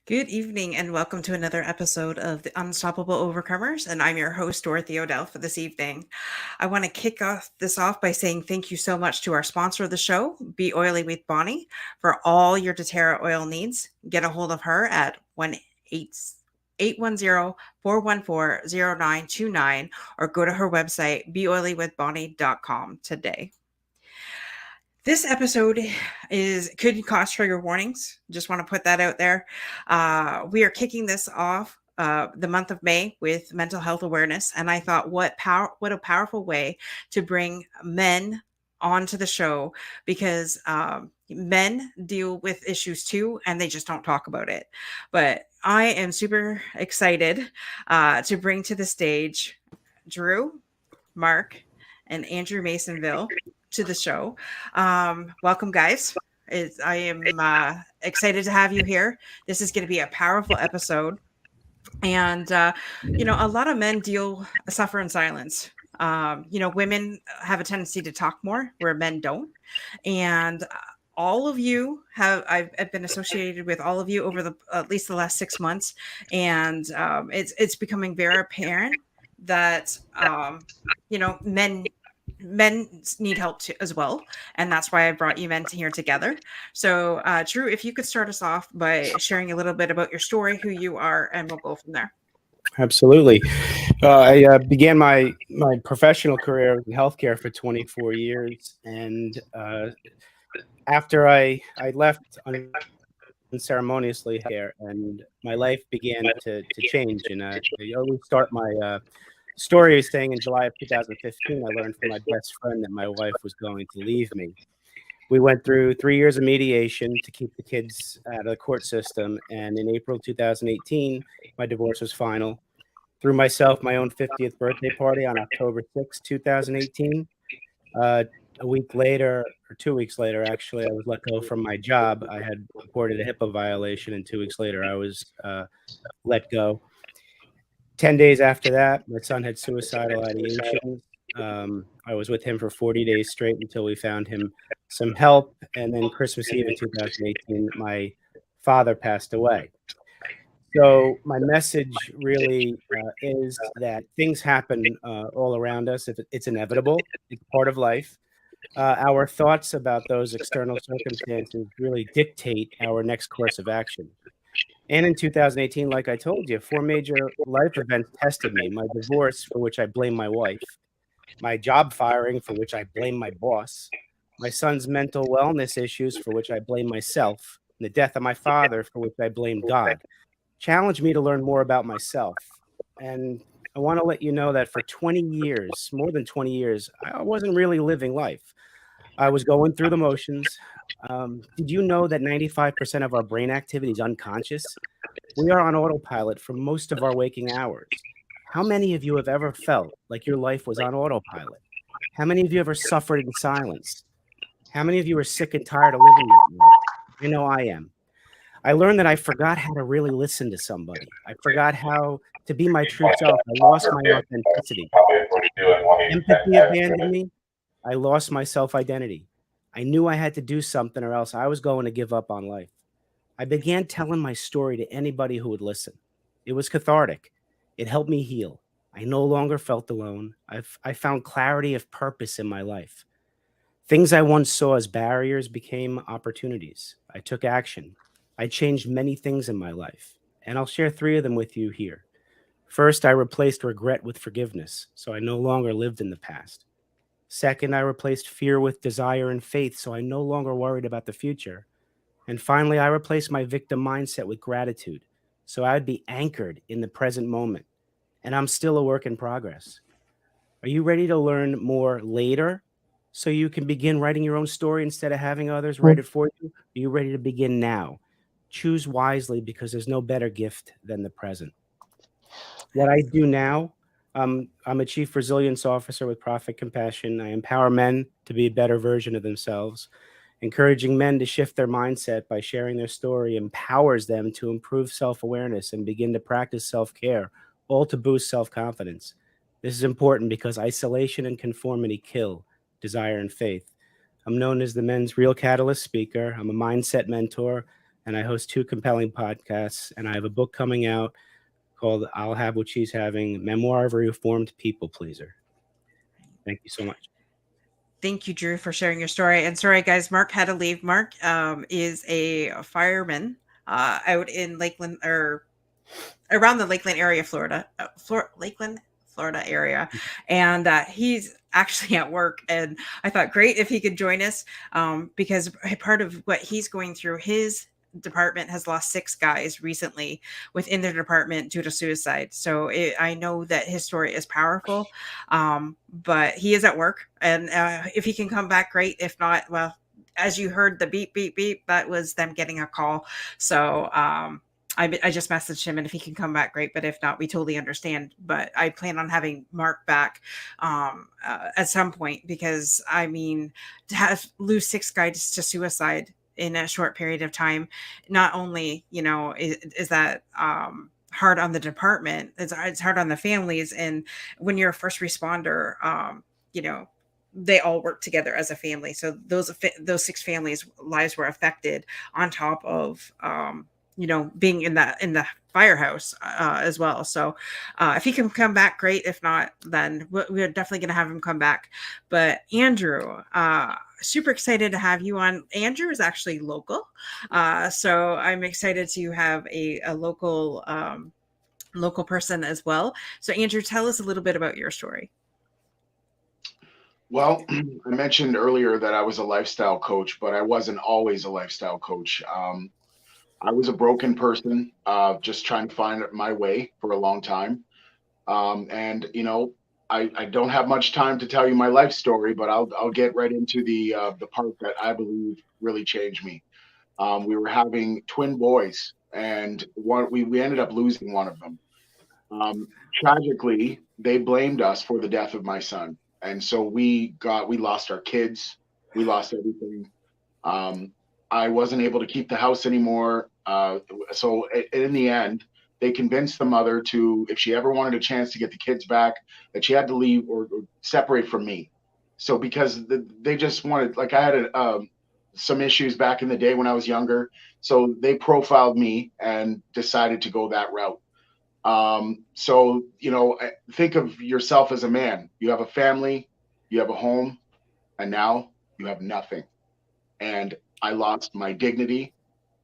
Good evening and welcome to another episode of the Unstoppable Overcomers. And I'm your host, Dorothy Odell, for this evening. I want to kick off this off by saying thank you so much to our sponsor of the show, Be Oily with Bonnie, for all your doTERRA oil needs. Get a hold of her at 1-810-414-0929 or go to her website, beoilywithbonnie.com today. This episode could cause trigger warnings. Just want to put that out there. We are kicking this off the month of May with mental health awareness, and I thought, what a powerful way to bring men onto the show, because men deal with issues too, and they just don't talk about it. But I am super excited to bring to the stage Drew, Mark, and Andrew Maisonville to the show. Welcome, guys. I am excited to have you here. This is going to be a powerful episode. And, a lot of men suffer in silence. Women have a tendency to talk more where men don't. And all of you I've been associated with all of you over at least the last 6 months. And it's becoming very apparent that, men need help too, as well, and that's why I brought you men here together. So Drew, if you could start us off by sharing a little bit about your story, who you are, and we'll go from there. Absolutely. I began my professional career in healthcare for 24 years, and after I left unceremoniously here, and my life began to change. And I always start my story is saying in July of 2015, I learned from my best friend that my wife was going to leave me. We went through 3 years of mediation to keep the kids out of the court system. And in April 2018, my divorce was final. Through myself, my own 50th birthday party on October 6, 2018. A week later, or 2 weeks later, actually, I was let go from my job. I had reported a HIPAA violation, and 2 weeks later, I was let go. 10 days after that, my son had suicidal ideation. I was with him for 40 days straight until we found him some help. And then Christmas Eve in 2018, my father passed away. So my message really is that things happen all around us. It's inevitable. It's part of life. Our thoughts about those external circumstances really dictate our next course of action. And in 2018, like I told you, 4 major life events tested me. My divorce, for which I blame my wife. My job firing, for which I blame my boss. My son's mental wellness issues, for which I blame myself. And the death of my father, for which I blame God. Challenged me to learn more about myself. And I want to let you know that for 20 years, more than 20 years, I wasn't really living life. I was going through the motions. Did you know that 95% of our brain activity is unconscious? We are on autopilot for most of our waking hours. How many of you have ever felt like your life was on autopilot? How many of you ever suffered in silence? How many of you are sick and tired of living that way? I know I am. I learned that I forgot how to really listen to somebody. I forgot how to be my true self. I lost my authenticity. Empathy abandoned me. I lost my self-identity. I knew I had to do something or else I was going to give up on life. I began telling my story to anybody who would listen. It was cathartic. It helped me heal. I no longer felt alone. I found clarity of purpose in my life. Things I once saw as barriers became opportunities. I took action. I changed many things in my life, and I'll share 3 of them with you here. First, I replaced regret with forgiveness, so I no longer lived in the past. Second, I replaced fear with desire and faith, so I no longer worried about the future. And finally, I replaced my victim mindset with gratitude, so I'd be anchored in the present moment. And I'm still a work in progress. Are you ready to learn more later so you can begin writing your own story instead of having others write it for you? Are you ready to begin now? Choose wisely, because there's no better gift than the present. What I do now, I'm a chief resilience officer with Profit Compassion. I empower men to be a better version of themselves. Encouraging men to shift their mindset by sharing their story empowers them to improve self awareness and begin to practice self care, all to boost self confidence. This is important because isolation and conformity kill desire and faith. I'm known as the men's real catalyst speaker. I'm a mindset mentor, and I host 2 compelling podcasts. And I have a book coming out called I'll Have What She's Having, Memoir of a Reformed People Pleaser. Thank you so much. Thank you, Drew, for sharing your story. And sorry, guys, Mark had to leave. Mark is a fireman out in Lakeland, or around the Lakeland area, Florida, Lakeland, Florida area. And he's actually at work. And I thought, great if he could join us, because part of what he's going through, his department has lost 6 guys recently within their department due to suicide. So I know that his story is powerful, but he is at work. And if he can come back, great. If not, well, as you heard the beep, beep, beep, that was them getting a call. So I just messaged him, and if he can come back, great. But if not, we totally understand. But I plan on having Mark back at some point, because I mean, to lose 6 guys to suicide in a short period of time, not only, is that hard on the department, it's hard on the families. And when you're a first responder, they all work together as a family. So those 6 families' lives were affected, on top of being in the firehouse as well. So if he can come back, great. If not, then we're definitely going to have him come back. But Andrew, super excited to have you on. Andrew is actually local, so I'm excited to have a local local person as well. So Andrew, tell us a little bit about your story. Well, I mentioned earlier that I was a lifestyle coach, but I wasn't always a lifestyle coach. I was a broken person, just trying to find my way for a long time. And I don't have much time to tell you my life story, but I'll get right into the part that I believe really changed me. We were having twin boys, and we ended up losing one of them. Tragically, they blamed us for the death of my son, and so we lost our kids, we lost everything. I wasn't able to keep the house anymore. So in the end, they convinced the mother to, if she ever wanted a chance to get the kids back, that she had to leave or separate from me. So because they just wanted, like I had some issues back in the day when I was younger. So they profiled me and decided to go that route. So, think of yourself as a man. You have a family, you have a home, and now you have nothing. And I lost my dignity.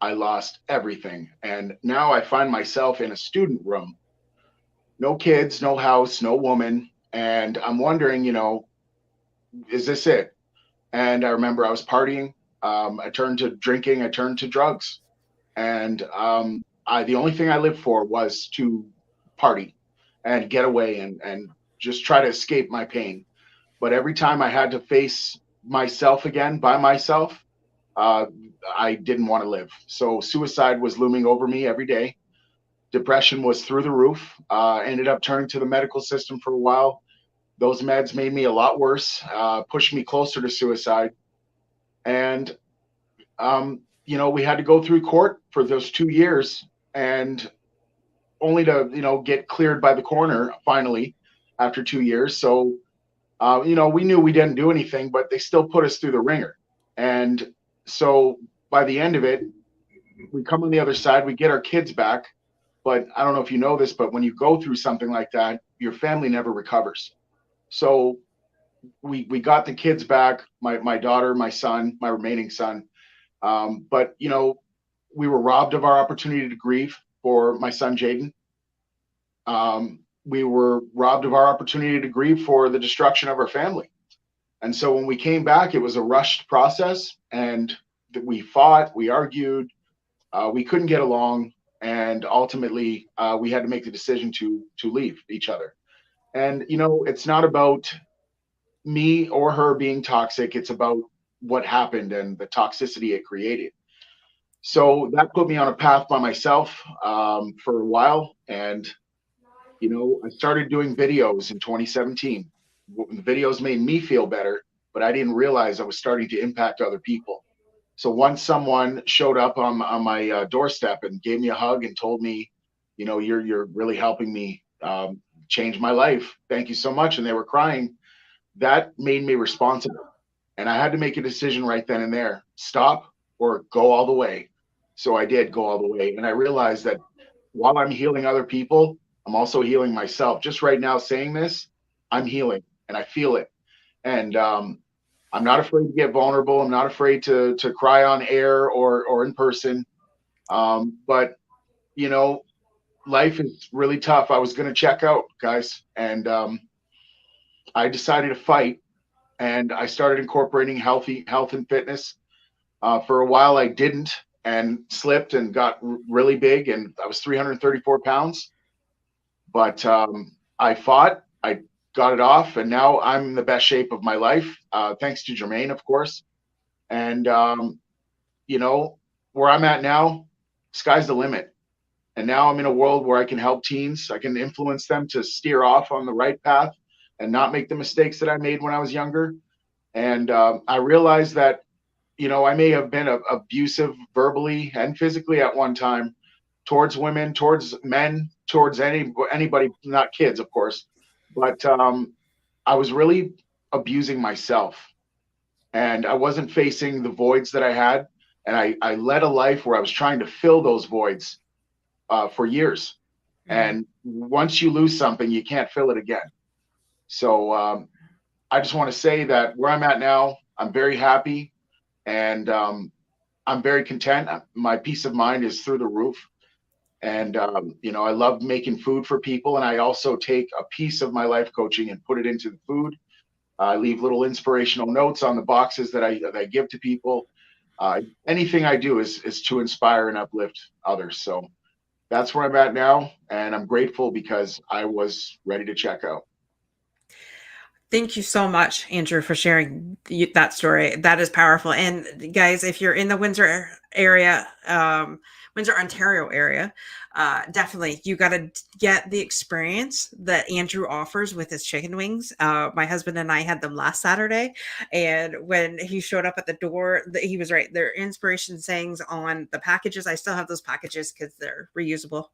I lost everything. And now I find myself in a student room. No kids, no house, no woman. And I'm wondering, is this it? And I remember I was partying. I turned to drinking. I turned to drugs. And the only thing I lived for was to party and get away and just try to escape my pain. But every time I had to face myself again by myself, I didn't want to live. So suicide was looming over me every day. Depression was through the roof. Ended up turning to the medical system for a while. Those meds made me a lot worse, pushed me closer to suicide. And, we had to go through court for those 2 years, and only to, get cleared by the coroner finally after 2 years. So, we knew we didn't do anything, but they still put us through the ringer. And so by the end of it, we come on the other side, we get our kids back. But I don't know if you know this, but when you go through something like that, your family never recovers. So we got the kids back, my daughter, my son, my remaining son. But, we were robbed of our opportunity to grieve for my son, Jaden. We were robbed of our opportunity to grieve for the destruction of our family. And so when we came back, it was a rushed process, and we fought, we argued, we couldn't get along. And ultimately, we had to make the decision to leave each other. And, it's not about me or her being toxic. It's about what happened and the toxicity it created. So that put me on a path by myself for a while. And I started doing videos in 2017. The videos made me feel better, but I didn't realize I was starting to impact other people. So once someone showed up on my doorstep and gave me a hug and told me, you're really helping me change my life. Thank you so much. And they were crying. That made me responsible. And I had to make a decision right then and there, stop or go all the way. So I did go all the way. And I realized that while I'm healing other people, I'm also healing myself. Just right now saying this, I'm healing and I feel it. And I'm not afraid to get vulnerable. I'm not afraid to cry on air or in person. But life is really tough. I was going to check out, guys, and I decided to fight. And I started incorporating health and fitness. For a while, I didn't and slipped and got really big, and I was 334 pounds. But I fought. I got it off, and now I'm in the best shape of my life, thanks to Jermaine, of course. And where I'm at now, sky's the limit. And now I'm in a world where I can help teens. I can influence them to steer off on the right path and not make the mistakes that I made when I was younger. And I realized that, I may have been abusive verbally and physically at one time towards women, towards men, towards anybody, not kids, of course. But I was really abusing myself. And I wasn't facing the voids that I had. And I led a life where I was trying to fill those voids for years. And once you lose something, you can't fill it again. So I just want to say that where I'm at now, I'm very happy and I'm very content. My peace of mind is through the roof. And, I love making food for people. And I also take a piece of my life coaching and put it into the food. I leave little inspirational notes on the boxes that I give to people. Anything I do is to inspire and uplift others. So that's where I'm at now. And I'm grateful because I was ready to check out. Thank you so much, Andrew, for sharing that story. That is powerful. And guys, if you're in the Windsor area, Windsor, Ontario area, definitely you got to get the experience that Andrew offers with his chicken wings. My husband and I had them last Saturday, and when he showed up at the door, he was right. There are inspiration sayings on the packages. I still have those packages because they're reusable.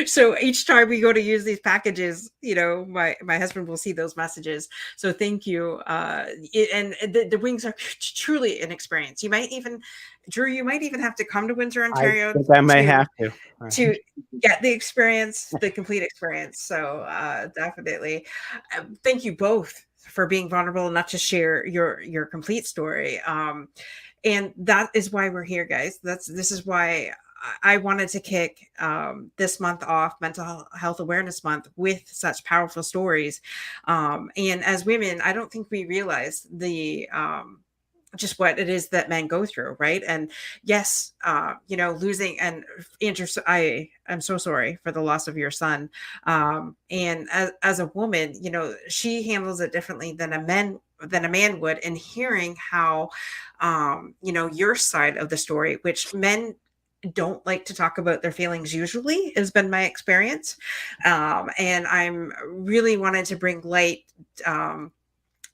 So each time we go to use these packages, my husband will see those messages. So thank you. And the wings are truly an experience. You might even, Drew, have to come to Windsor, Ontario. I may have to get the experience, the complete experience. So definitely, thank you both for being vulnerable enough to share your complete story. And that is why we're here, guys. This is why I wanted to kick this month off, Mental Health Awareness Month, with such powerful stories. And as women, I don't think we realize the just what it is that men go through, right? And yes, losing, and Andrew, I am so sorry for the loss of your son. And as a woman, she handles it differently than a man would. And hearing how, your side of the story, which men don't like to talk about their feelings usually, has been my experience. And I'm really wanted to bring light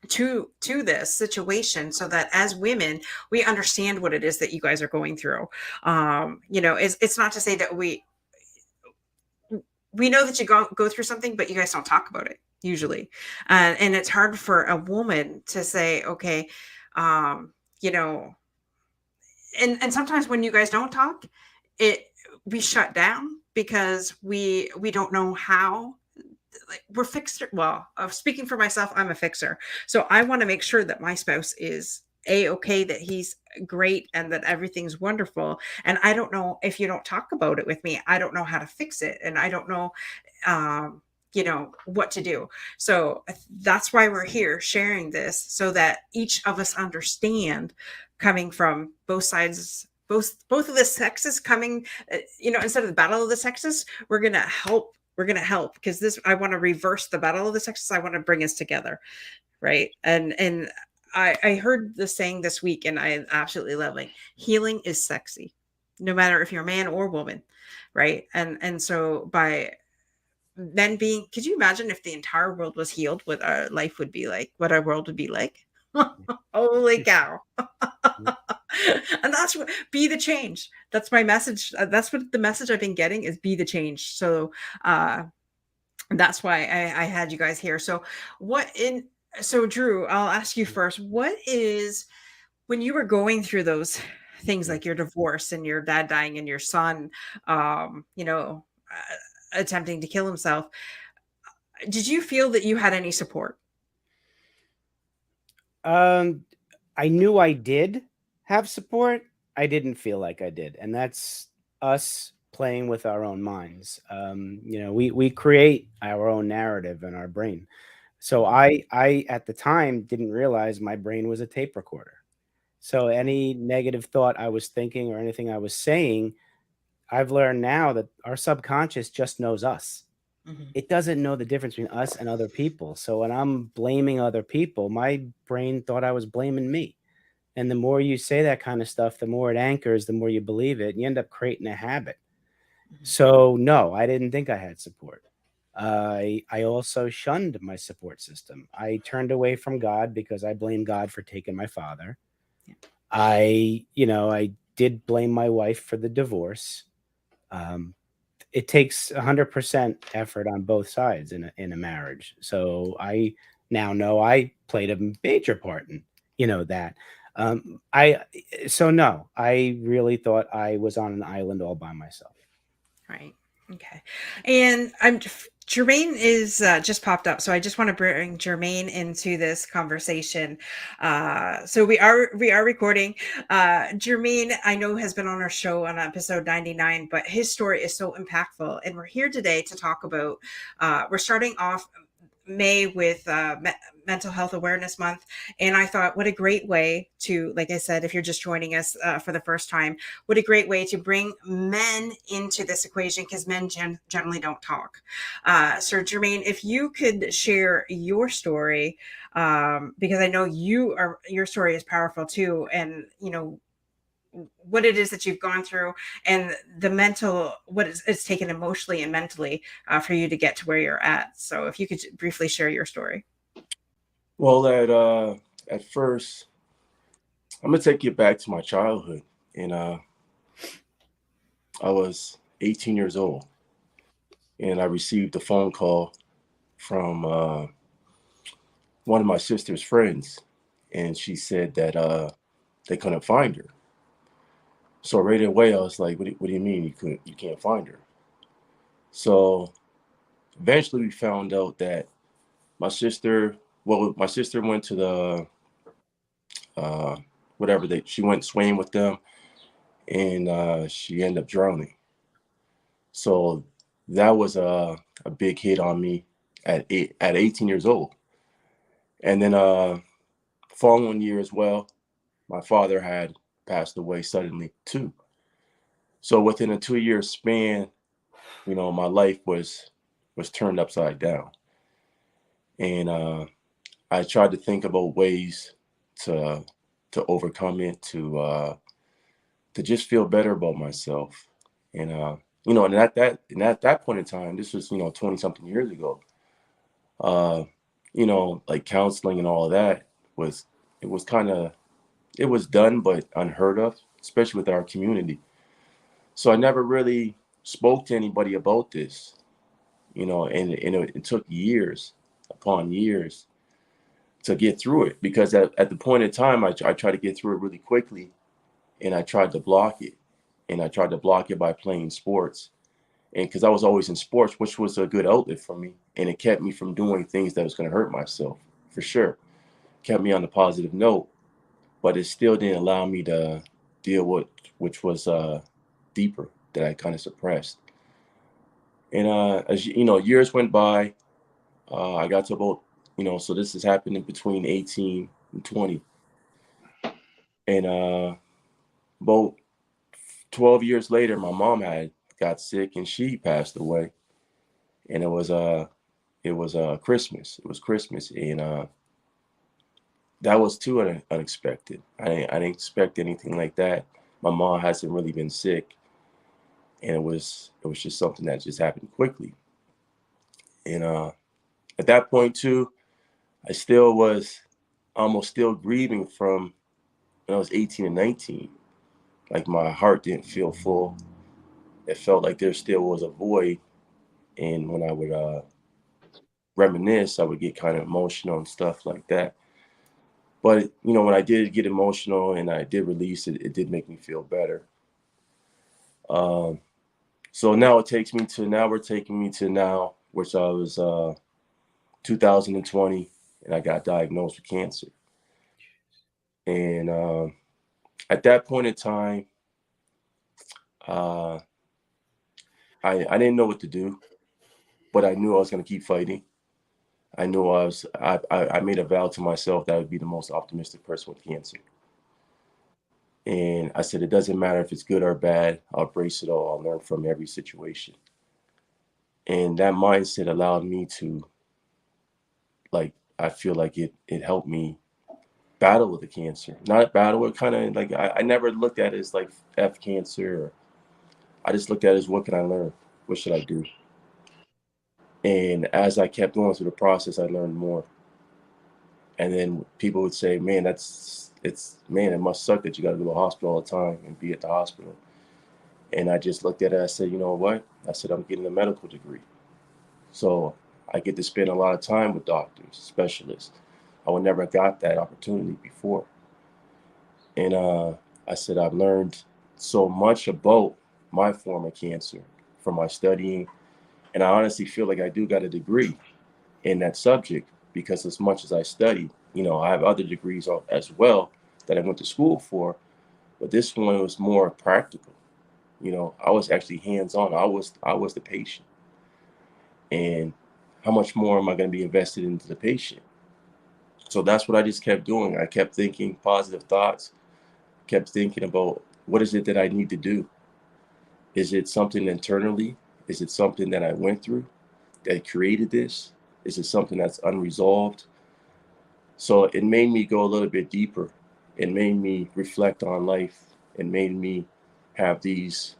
to this situation so that as women, we understand what it is that you guys are going through. It's not to say that we know that you go through something, but you guys don't talk about it usually. And it's hard for a woman to say, okay, and sometimes when you guys don't talk, we shut down because we don't know how. We're fixer. Well, speaking for myself, I'm a fixer. So I want to make sure that my spouse is okay, that he's great and that everything's wonderful. And I don't know, if you don't talk about it with me, I don't know how to fix it. And I don't know, what to do. So that's why we're here sharing this, so that each of us understand, coming from both sides, both of the sexes coming, instead of the battle of the sexes, we're going to help, because I want to reverse the battle of the sexes. I want to bring us together. Right. And I heard the saying this week, and I absolutely love it. Healing is sexy, no matter if you're a man or woman. Right. And so by men being, could you imagine if the entire world was healed, what our life would be like, what our world would be like? Holy cow. And that's what, be the change. That's my message. That's what the message I've been getting is, be the change. So that's why I had you guys here. So so Drew, I'll ask you first, what is, when you were going through those things like your divorce and your dad dying and your son, attempting to kill himself, did you feel that you had any support? I knew I did have support. I didn't feel like I did. And that's us playing with our own minds. We create our own narrative in our brain. So I at the time didn't realize my brain was a tape recorder. So any negative thought I was thinking or anything I was saying, I've learned now that our subconscious just knows us. Mhm. It doesn't know the difference between us and other people. So when I'm blaming other people, my brain thought I was blaming me. And the more you say that kind of stuff, the more it anchors, the more you believe it, and you end up creating a habit. Mhm. So no, I didn't think I had support. I also shunned my support system. I turned away from God because I blamed God for taking my father. Yeah. I did blame my wife for the divorce. It takes 100% effort on both sides in a marriage. So I now know I played a major part in, that. I so no, I really thought I was on an island all by myself. Right. Okay. And Jermaine is just popped up, so I just want to bring Jermaine into this conversation. So we are recording. Jermaine, I know, has been on our show on episode 99, but his story is so impactful, and we're here today to talk about. We're starting off May with Mental Health Awareness Month. And I thought, what a great way to, like I said, if you're just joining us for the first time, what a great way to bring men into this equation, because men generally don't talk. So, Jermaine, if you could share your story, because I know your story is powerful too. And, what it is that you've gone through, and the mental, what it's taken emotionally and mentally for you to get to where you're at. So if you could briefly share your story. Well, at first, I'm gonna take you back to my childhood, and I was 18 years old, and I received a phone call from one of my sister's friends, and she said that they couldn't find her. So right away, I was like, what do you mean you can't find her?" So eventually, we found out that my sister went to the uh, she went swimming with them, and she ended up drowning. So that was a big hit on me at 18 years old. And then following year as well, my father had passed away suddenly too. So within a 2 year span, my life was turned upside down. And I tried to think about ways to overcome it, to just feel better about myself. And and at that point in time, this was 20 something years ago. Uh, like counseling and all of that was it was kind of it was done but unheard of, especially with our community. So I never really spoke to anybody about this, and it took years upon years to get through it, because at the point in time I tried to get through it really quickly, and I tried to block it, and I tried to block it by playing sports. And because I was always in sports, which was a good outlet for me, and it kept me from doing things that was going to hurt myself, for sure. Kept me on a positive note, but it still didn't allow me to deal with, which was deeper, that I kind of suppressed. And as years went by, I got to about, so this has happened in between 18 and 20. And about 12 years later, my mom had got sick and she passed away. And it was Christmas. It was Christmas, and that was too unexpected. I didn't expect anything like that. My mom hasn't really been sick, and it was just something that just happened quickly. And at that point too, I still was almost still grieving from when I was 18 and 19. Like my heart didn't feel full. It felt like there still was a void. And when I would reminisce, I would get kind of emotional and stuff like that. But when I did get emotional and I did release it, it did make me feel better. Um, so now we're taking me to now, which I was 2020, and I got diagnosed with cancer. And at that point in time, uh, I didn't know what to do, but I knew I was going to keep fighting. I knew I made a vow to myself that I would be the most optimistic person with cancer. And I said, it doesn't matter if it's good or bad, I'll embrace it all. I'll learn from every situation. And that mindset allowed me to, like, I feel like it helped me battle with the cancer. Not battle, it kind of like, I never looked at it as like F cancer. I just looked at it as, what can I learn? What should I do? And as I kept going through the process, I learned more. And then people would say, man, it must suck that you got to go to the hospital all the time and be at the hospital. And I just looked at it. I said, you know what? I said, I'm getting a medical degree. So I get to spend a lot of time with doctors, specialists. I would never got that opportunity before. And I said, I've learned so much about my form of cancer from my studying. And I honestly feel like I do got a degree in that subject, because as much as I studied, I have other degrees as well that I went to school for, but this one was more practical. I was actually hands-on. I was the patient. And how much more am I going to be invested into the patient? So that's what I just kept doing. I kept thinking positive thoughts, kept thinking about, what is it that I need to do? Is it something internally? Is it something that I went through that created this? Is it something that's unresolved? So it made me go a little bit deeper. It made me reflect on life. It made me have these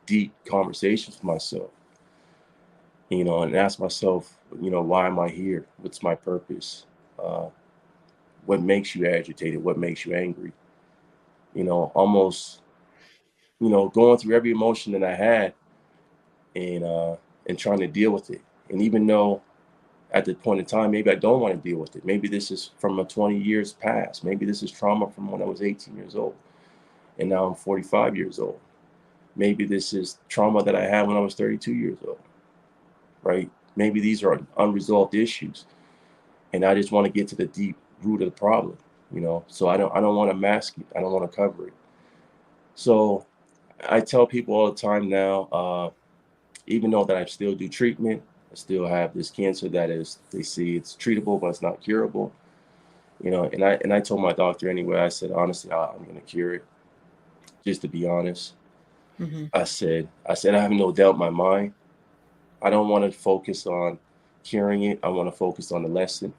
deep conversations with myself, and ask myself, why am I here? What's my purpose? What makes you agitated? What makes you angry? Almost, going through every emotion that I had, and trying to deal with it. And even though at the point in time, maybe I don't want to deal with it. Maybe this is from a 20 years past. Maybe this is trauma from when I was 18 years old and now I'm 45 years old. Maybe this is trauma that I had when I was 32 years old, right? Maybe these are unresolved issues, and I just want to get to the deep root of the problem, So I don't want to mask it. I don't want to cover it. So I tell people all the time now, even though that I still do treatment, I still have this cancer that is, they see it's treatable, but it's not curable, and I told my doctor anyway, I said, honestly, I'm going to cure it, just to be honest. Mm-hmm. I said, I have no doubt in my mind. I don't want to focus on curing it. I want to focus on the lesson.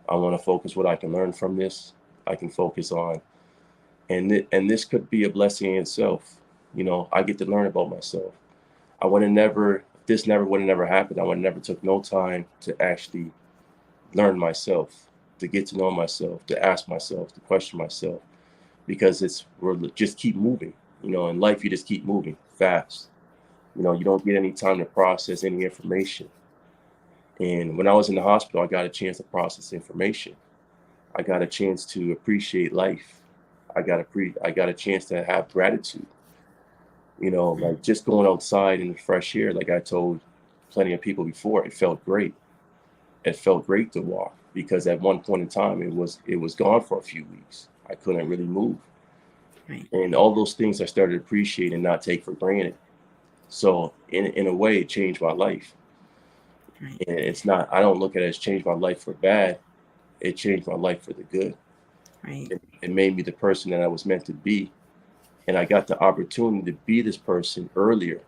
I want to focus what I can learn from this. I can focus on, and this could be a blessing in itself. I get to learn about myself. This never would have never happened. I would have never took no time to actually learn myself, to get to know myself, to ask myself, to question myself, because we're just keep moving. In life, you just keep moving fast. You don't get any time to process any information. And when I was in the hospital, I got a chance to process information. I got a chance to appreciate life. I got a chance to have gratitude. Like just going outside in the fresh air, like I told plenty of people before, it felt great. It felt great to walk, because at one point in time it was gone for a few weeks. I couldn't really move. Right. And all those things I started to appreciate and not take for granted. So in a way, it changed my life. Right. And I don't look at it as changed my life for bad. It changed my life for the good. Right. It made me the person that I was meant to be. And I got the opportunity to be this person earlier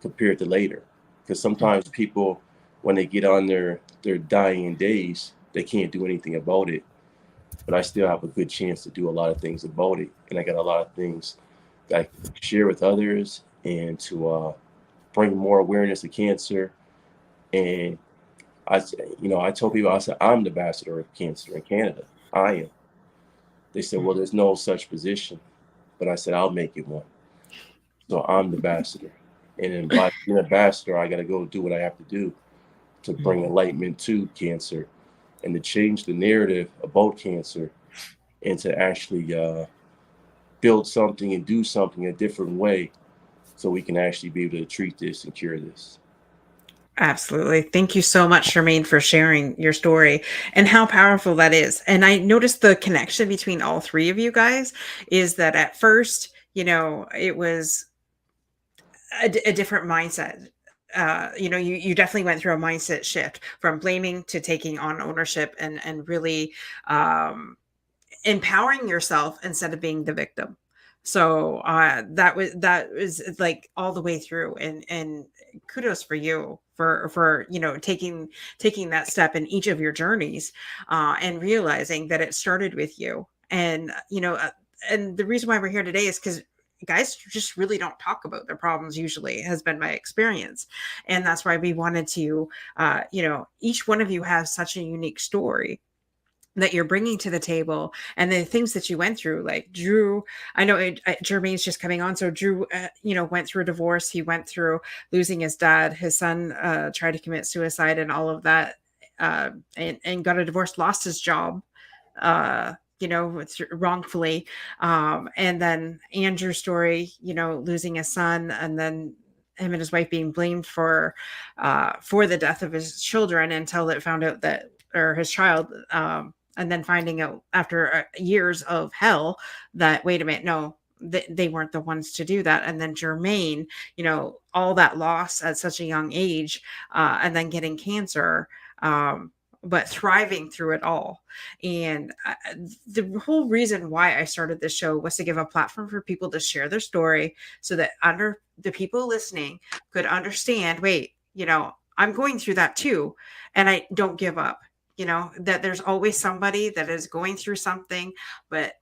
compared to later. Because sometimes people, when they get on their dying days, they can't do anything about it. But I still have a good chance to do a lot of things about it. And I got a lot of things that I can share with others, and to bring more awareness to cancer, And I said, I told people, I said, I'm the ambassador of cancer in Canada. I am. They said, well, there's no such position. But I said, I'll make it one. So I'm the ambassador. And then by being an ambassador, I got to go do what I have to do to bring enlightenment to cancer and to change the narrative about cancer and to actually build something and do something a different way so we can actually be able to treat this and cure this. Absolutely. Thank you so much, Jermaine, for sharing your story and how powerful that is. And I noticed the connection between all three of you guys is that at first, it was a different mindset. You definitely went through a mindset shift from blaming to taking on ownership and really empowering yourself instead of being the victim. So that was like all the way through, and kudos for you for taking that step in each of your journeys, and realizing that it started with you. And and the reason why we're here today is because guys just really don't talk about their problems usually, has been my experience. And that's why we wanted to each one of you has such a unique story that you're bringing to the table, and the things that you went through. Like Drew, I know Jermaine's just coming on. So Drew, went through a divorce. He went through losing his dad. His son tried to commit suicide and all of that, and got a divorce, lost his job, wrongfully. And then Andrew's story, losing his son, and then him and his wife being blamed for the death of his children until it found out that, or his child, and then finding out after years of hell that, wait a minute, no, they weren't the ones to do that. And then Jermaine, all that loss at such a young age, and then getting cancer, but thriving through it all. And the whole reason why I started this show was to give a platform for people to share their story, so that the people listening could understand, wait, I'm going through that too, and I don't give up. That there's always somebody that is going through something, but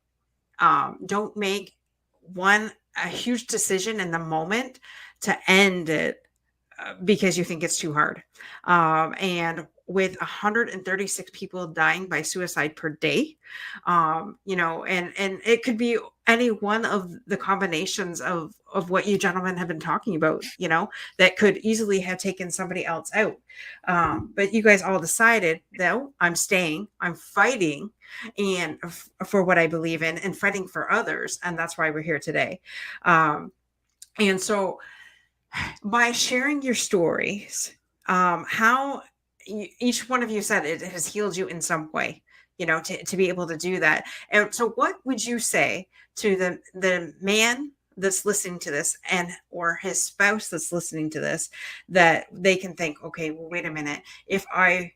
don't make a huge decision in the moment to end it because you think it's too hard. And with 136 people dying by suicide per day, and it could be any one of the combinations of what you gentlemen have been talking about, that could easily have taken somebody else out. But you guys all decided, no, I'm staying, I'm fighting, and for what I believe in, and fighting for others. And that's why we're here today. And so by sharing your stories, how each one of you said it has healed you in some way, to be able to do that. And so what would you say to the man that's listening to this, and or his spouse that's listening to this, that they can think, okay, well, wait a minute, if I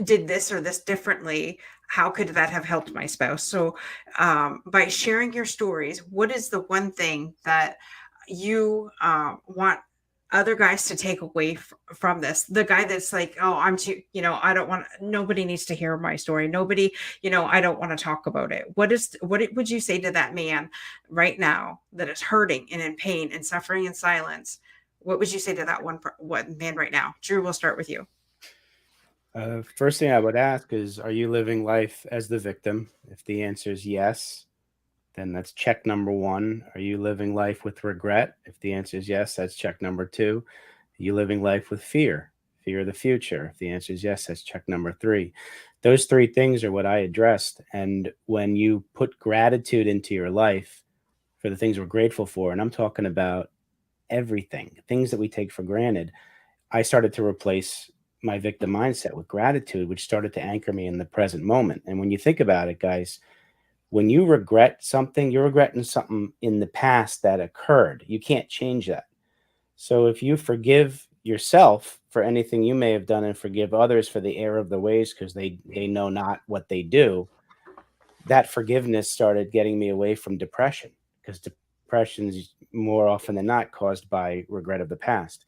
did this or this differently, how could that have helped my spouse? So by sharing your stories, what is the one thing that you want other guys to take away from this? The guy that's like, oh, I'm too, I don't want, nobody needs to hear my story. Nobody, I don't want to talk about it. What would you say to that man right now that is hurting and in pain and suffering in silence? What would you say to that one man right now? Drew, we'll start with you. First thing I would ask is, are you living life as the victim? If the answer is yes, then that's check number one. Are you living life with regret? If the answer is yes, that's check number two. Are you living life with fear of the future? If the answer is yes, that's check number three. Those three things are what I addressed. And when you put gratitude into your life for the things we're grateful for, and I'm talking about everything, things that we take for granted, I started to replace my victim mindset with gratitude, which started to anchor me in the present moment. And when you think about it, guys, when you regret something, you're regretting something in the past that occurred. You can't change that. So if you forgive yourself for anything you may have done and forgive others for the error of their ways because they know not what they do, that forgiveness started getting me away from depression, because depression is more often than not caused by regret of the past.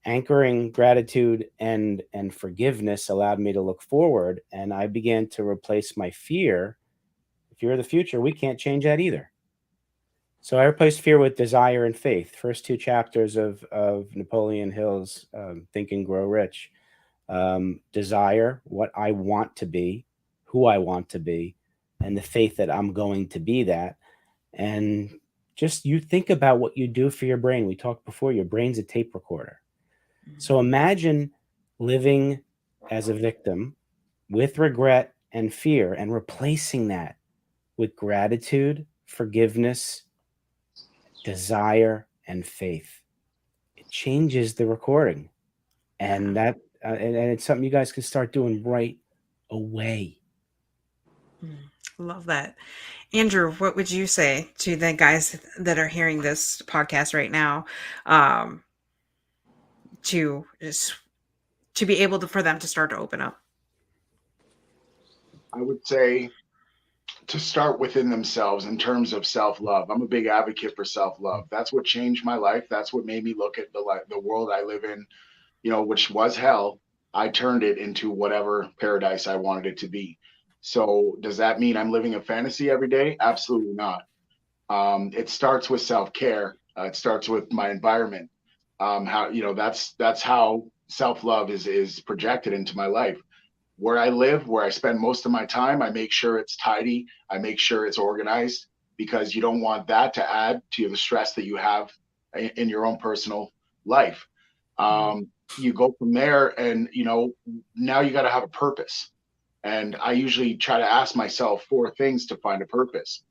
Anchoring gratitude and forgiveness allowed me to look forward, and I began to replace my fear of the future. We can't change that either. So I replaced fear with desire and faith. First two chapters of Napoleon Hill's Think and Grow Rich. Desire, what I want to be, who I want to be, and the faith that I'm going to be that. And just you think about what you do for your brain. We talked before, your brain's a tape recorder. So imagine living as a victim with regret and fear and replacing that with gratitude, forgiveness, desire, and faith. It changes the recording. And that and it's something you guys can start doing right away. Love that. Andrew, what would you say to the guys that are hearing this podcast right now, to be able to, for them to start to open up? I would say to start within themselves in terms of self-love. I'm a big advocate for self-love. That's what changed my life. That's what made me look at the world I live in, which was hell. I turned it into whatever paradise I wanted it to be. So does that mean I'm living a fantasy every day? Absolutely not. It starts with self-care. It starts with my environment. That's how self-love is projected into my life. Where I live, where I spend most of my time, I make sure it's tidy. I make sure it's organized, because you don't want that to add to the stress that you have in your own personal life. You go from there, and now you got to have a purpose. And I usually try to ask myself 4 things to find a purpose.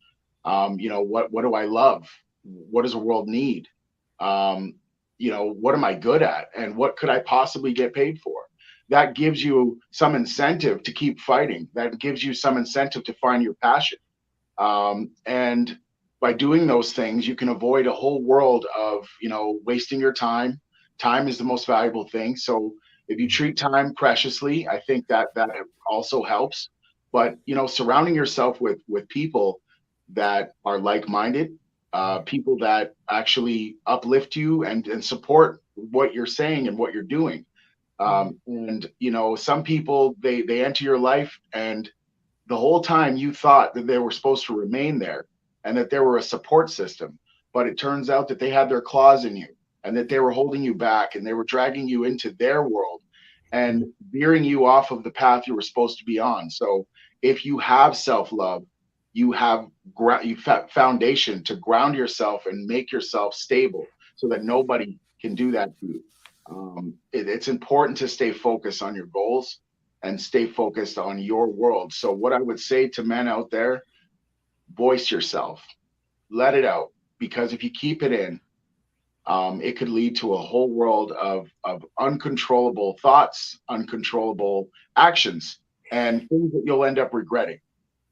What do I love? What does the world need? What am I good at? And what could I possibly get paid for? That gives you some incentive to keep fighting. That gives you some incentive to find your passion. And by doing those things, you can avoid a whole world of, wasting your time. Time is the most valuable thing. So if you treat time preciously, I think that also helps. But, surrounding yourself with people that are like-minded, people that actually uplift you and support what you're saying and what you're doing. And some people, they enter your life, and the whole time you thought that they were supposed to remain there and that they were a support system, but it turns out that they had their claws in you, and that they were holding you back, and they were dragging you into their world and veering you off of the path you were supposed to be on. So if you have self-love, you have foundation to ground yourself and make yourself stable, so that nobody can do that to you. It's important to stay focused on your goals and stay focused on your world. So what I would say to men out there, voice yourself, let it out, because if you keep it in, it could lead to a whole world of uncontrollable thoughts, uncontrollable actions, and things that you'll end up regretting.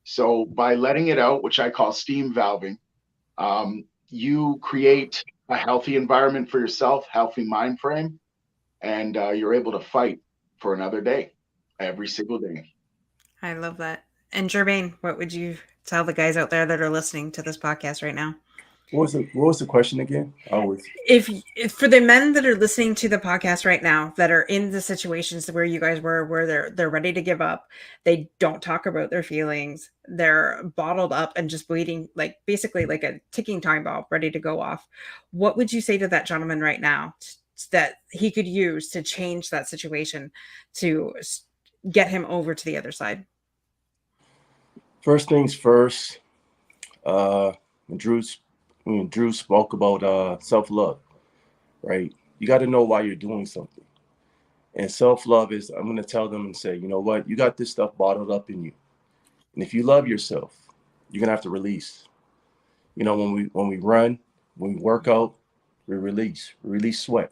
So by letting it out, which I call steam valving, you create a healthy environment for yourself, healthy mind frame, and you're able to fight for another day, every single day. I love that. And Jermaine, what would you tell the guys out there that are listening to this podcast right now? What was the question again? If for the men that are listening to the podcast right now, that are in the situations where you guys were, where they're ready to give up, they don't talk about their feelings, they're bottled up and just bleeding, like basically like a ticking time bomb ready to go off, what would you say to that gentleman right now that he could use to change that situation, to get him over to the other side? First things first, when Drew spoke about self-love, right? You got to know why you're doing something. And self-love is, I'm going to tell them and say, you know what? You got this stuff bottled up in you. And if you love yourself, you're going to have to release. When we run, when we work out, we release sweat.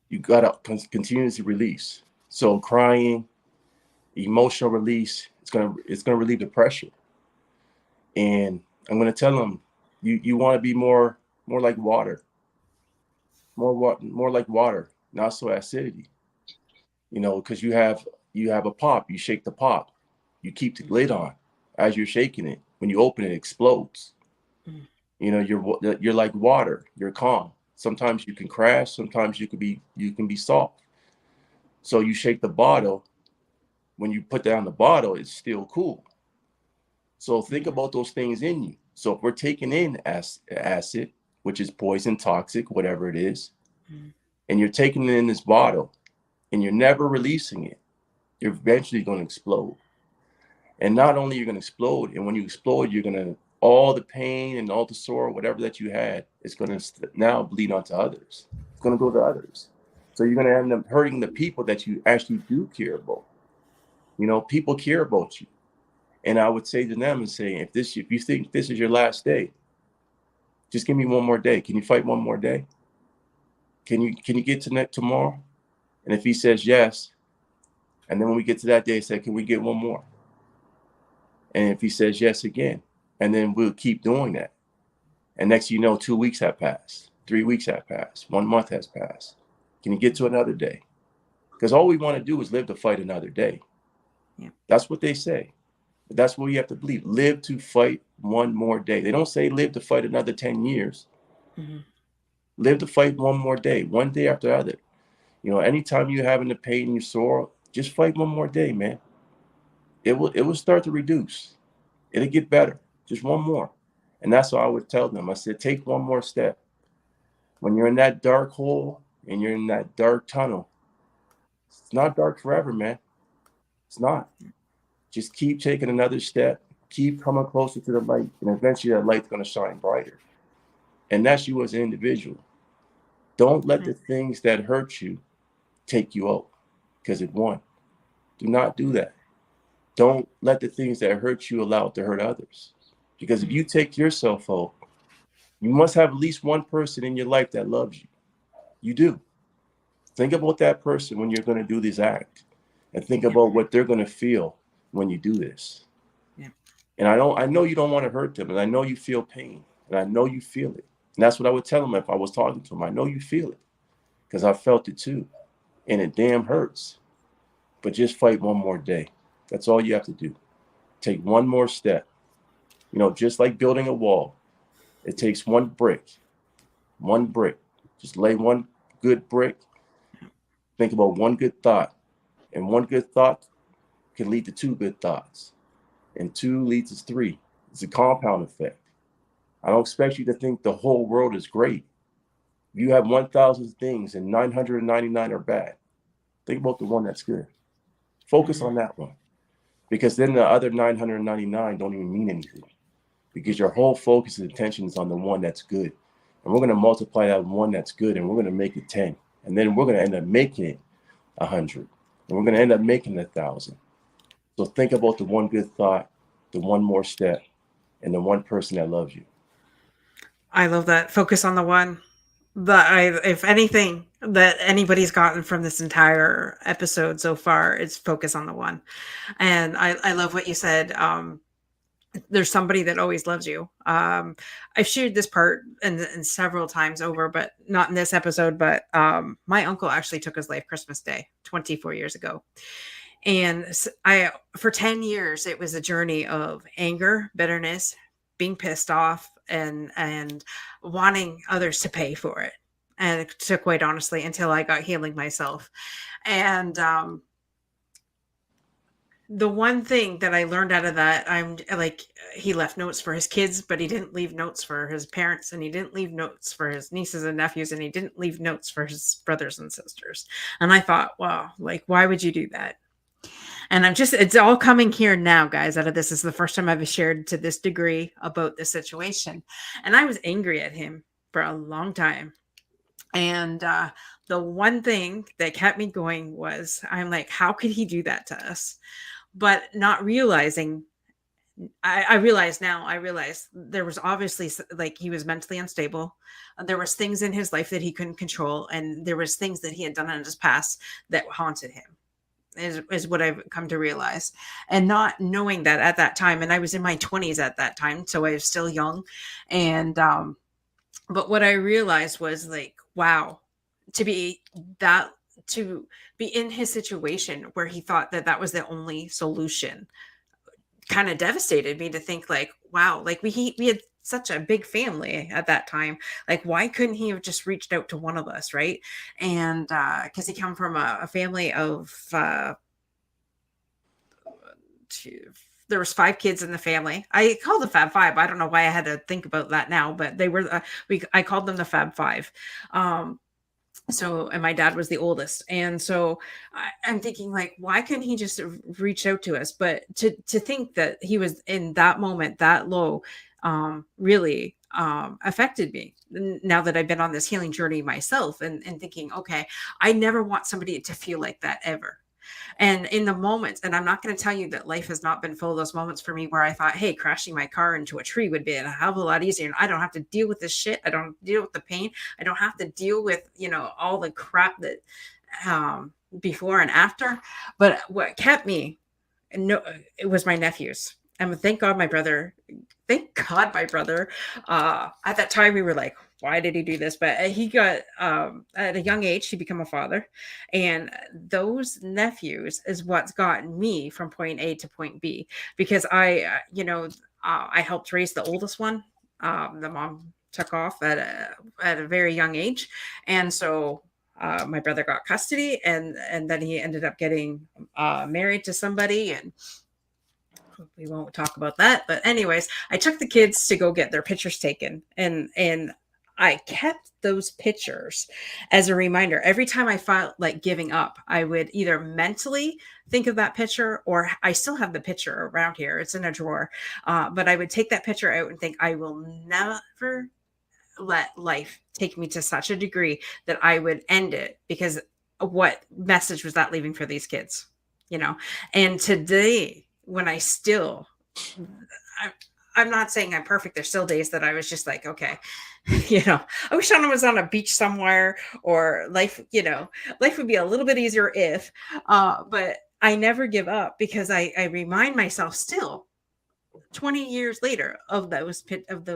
You got to continuously release. So crying, emotional release, it's going to relieve the pressure. And I'm going to tell them, you want to be more like water, more like water, not so acidity. Because you have a pop, you shake the pop, you keep the lid on. As you're shaking it, when you open it, it explodes. You're like water. You're calm. Sometimes you can crash. Sometimes you can be soft. So you shake the bottle. When you put down the bottle, it's still cool. So think about those things in you. So if we're taking in acid, which is poison, toxic, whatever it is, and you're taking it in this bottle and you're never releasing it, you're eventually going to explode. And not only you're going to explode, and when you explode, you're going to, all the pain and all the sore, whatever that you had, is going to now bleed onto others. It's going to go to others. So you're going to end up hurting the people that you actually do care about. You know, people care about you. And I would say to them and say, if you think this is your last day, just give me one more day. Can you fight one more day? Can you get to tomorrow? And if he says yes, and then when we get to that day, say, can we get one more? And if he says yes again, and then we'll keep doing that. And next you know, 2 weeks have passed, 3 weeks have passed, 1 month has passed. Can you get to another day? Because all we want to do is live to fight another day. Yeah. That's what they say. But that's what you have to believe. Live to fight one more day. They don't say live to fight another 10 years. Mm-hmm. Live to fight one more day, one day after the other. You know, anytime you're having the pain and you're sore, just fight one more day, man. It will start to reduce. It'll get better. Just one more. And that's what I would tell them. I said, take one more step. When you're in that dark hole and you're in that dark tunnel, it's not dark forever, man. It's not. Just keep taking another step. Keep coming closer to the light. And eventually that light's going to shine brighter. And that's you as an individual. Don't let the things that hurt you take you out, because it won't. Do not do that. Don't let the things that hurt you allow it to hurt others. Because if you take yourself out, you must have at least one person in your life that loves you. You do. Think about that person when you're going to do this act, and think about what they're going to feel when you do this. Yeah. And I know you don't want to hurt them, and I know you feel pain, and I know you feel it. And that's what I would tell them if I was talking to them. I know you feel it, because I felt it too, and it damn hurts. But just fight one more day. That's all you have to do. Take one more step. You know, just like building a wall, it takes one brick. One brick. Just lay one good brick. Think about one good thought. And one good thought can lead to two good thoughts. And two leads to three. It's a compound effect. I don't expect you to think the whole world is great. You have 1,000 things and 999 are bad. Think about the one that's good. Focus on that one. Because then the other 999 don't even mean anything. Because your whole focus and attention is on the one that's good. And we're going to multiply that one that's good, and we're going to make it 10. And then we're going to end up making it 100. And we're going to end up making 1,000. So think about the one good thought, the one more step, and the one person that loves you. I love that. Focus on the one. If anything that anybody's gotten from this entire episode so far, it's focus on the one. And I love what you said. There's somebody that always loves you. I've shared this part and several times over, but not in this episode. But my uncle actually took his life Christmas Day 24 years ago. And for 10 years, it was a journey of anger, bitterness, being pissed off, and wanting others to pay for it. And it took, quite honestly, until I got healing myself. And the one thing that I learned out of that, I'm like, he left notes for his kids, but he didn't leave notes for his parents, and he didn't leave notes for his nieces and nephews, and he didn't leave notes for his brothers and sisters. And I thought, wow, like, why would you do that? And it's all coming here now, guys, out of this. This is the first time I've shared to this degree about this situation. And I was angry at him for a long time. And the one thing that kept me going was, I'm like, how could he do that to us? But not realizing, I realize there was obviously, like, he was mentally unstable. There was things in his life that he couldn't control. And there was things that he had done in his past that haunted him. Is what I've come to realize, and not knowing that at that time. And I was in my 20s at that time, so I was still young. And but what I realized was, like, wow, to be in his situation where he thought that was the only solution, kind of devastated me, to think, like, wow, like we had such a big family at that time. Like, why couldn't he have just reached out to one of us, right? And because he come from a family of there was 5 kids in the family. I called the Fab Five. I don't know why I had to think about that now, but they were I called them the Fab Five. So, and my dad was the oldest, and so I'm thinking, like, why couldn't he just reach out to us? But to think that he was in that moment that low, really affected me. Now that I've been on this healing journey myself, and thinking, okay, I never want somebody to feel like that ever. And in the moments, and I'm not going to tell you that life has not been full of those moments for me where I thought, hey, crashing my car into a tree would be a hell of a lot easier. And I don't have to deal with this shit. I don't deal with the pain. I don't have to deal with, all the crap that before and after. But what kept me, it was my nephews. And thank God my brother, at that time we were like, why did he do this? But he got, at a young age, he became a father. And those nephews is what's gotten me from point A to point B, because I helped raise the oldest one. The mom took off at a very young age. And so my brother got custody, and then he ended up getting married to somebody, and we won't talk about that. But anyways, I took the kids to go get their pictures taken, and I kept those pictures as a reminder. Every time I felt like giving up, I would either mentally think of that picture, or I still have the picture around here. It's in a drawer. But I would take that picture out and think, I will never let life take me to such a degree that I would end it, because what message was that leaving for these kids? And today, when I'm not saying I'm perfect. There's still days that I was just like, okay, I wish I was on a beach somewhere, or life would be a little bit easier if, but I never give up, because I remind myself still 20 years later of those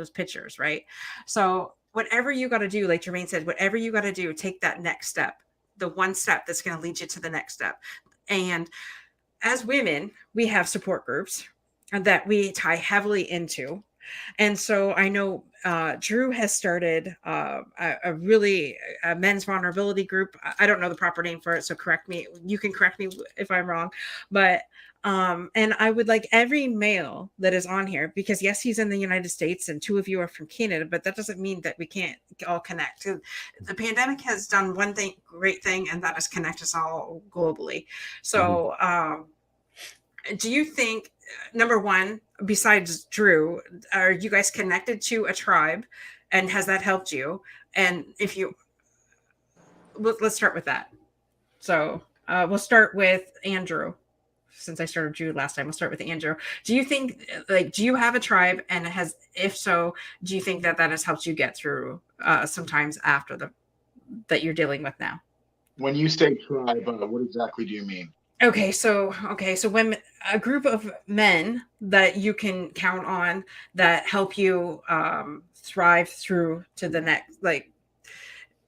pictures. Right. So whatever you got to do, like Jermaine said, whatever you got to do, take that next step, the one step that's going to lead you to the next step. And as women, we have support groups that we tie heavily into. And so I know Drew has started a men's vulnerability group. I don't know the proper name for it, so correct me. You can correct me if I'm wrong. But and I would like every male that is on here, because yes, he's in the United States and 2 of you are from Canada, but that doesn't mean that we can't all connect. The pandemic has done one great thing, and that is connect us all globally. So do you think, number one, besides Drew, are you guys connected to a tribe, and has that helped you? And if you, let's start with that. So we'll start with Andrew. Since I started Drew last time, we'll start with Andrew. Do you think, do you have a tribe, and if so, do you think that has helped you get through sometimes after that you're dealing with now? When you say tribe, what exactly do you mean? Okay, so when a group of men that you can count on that help you thrive through to the next,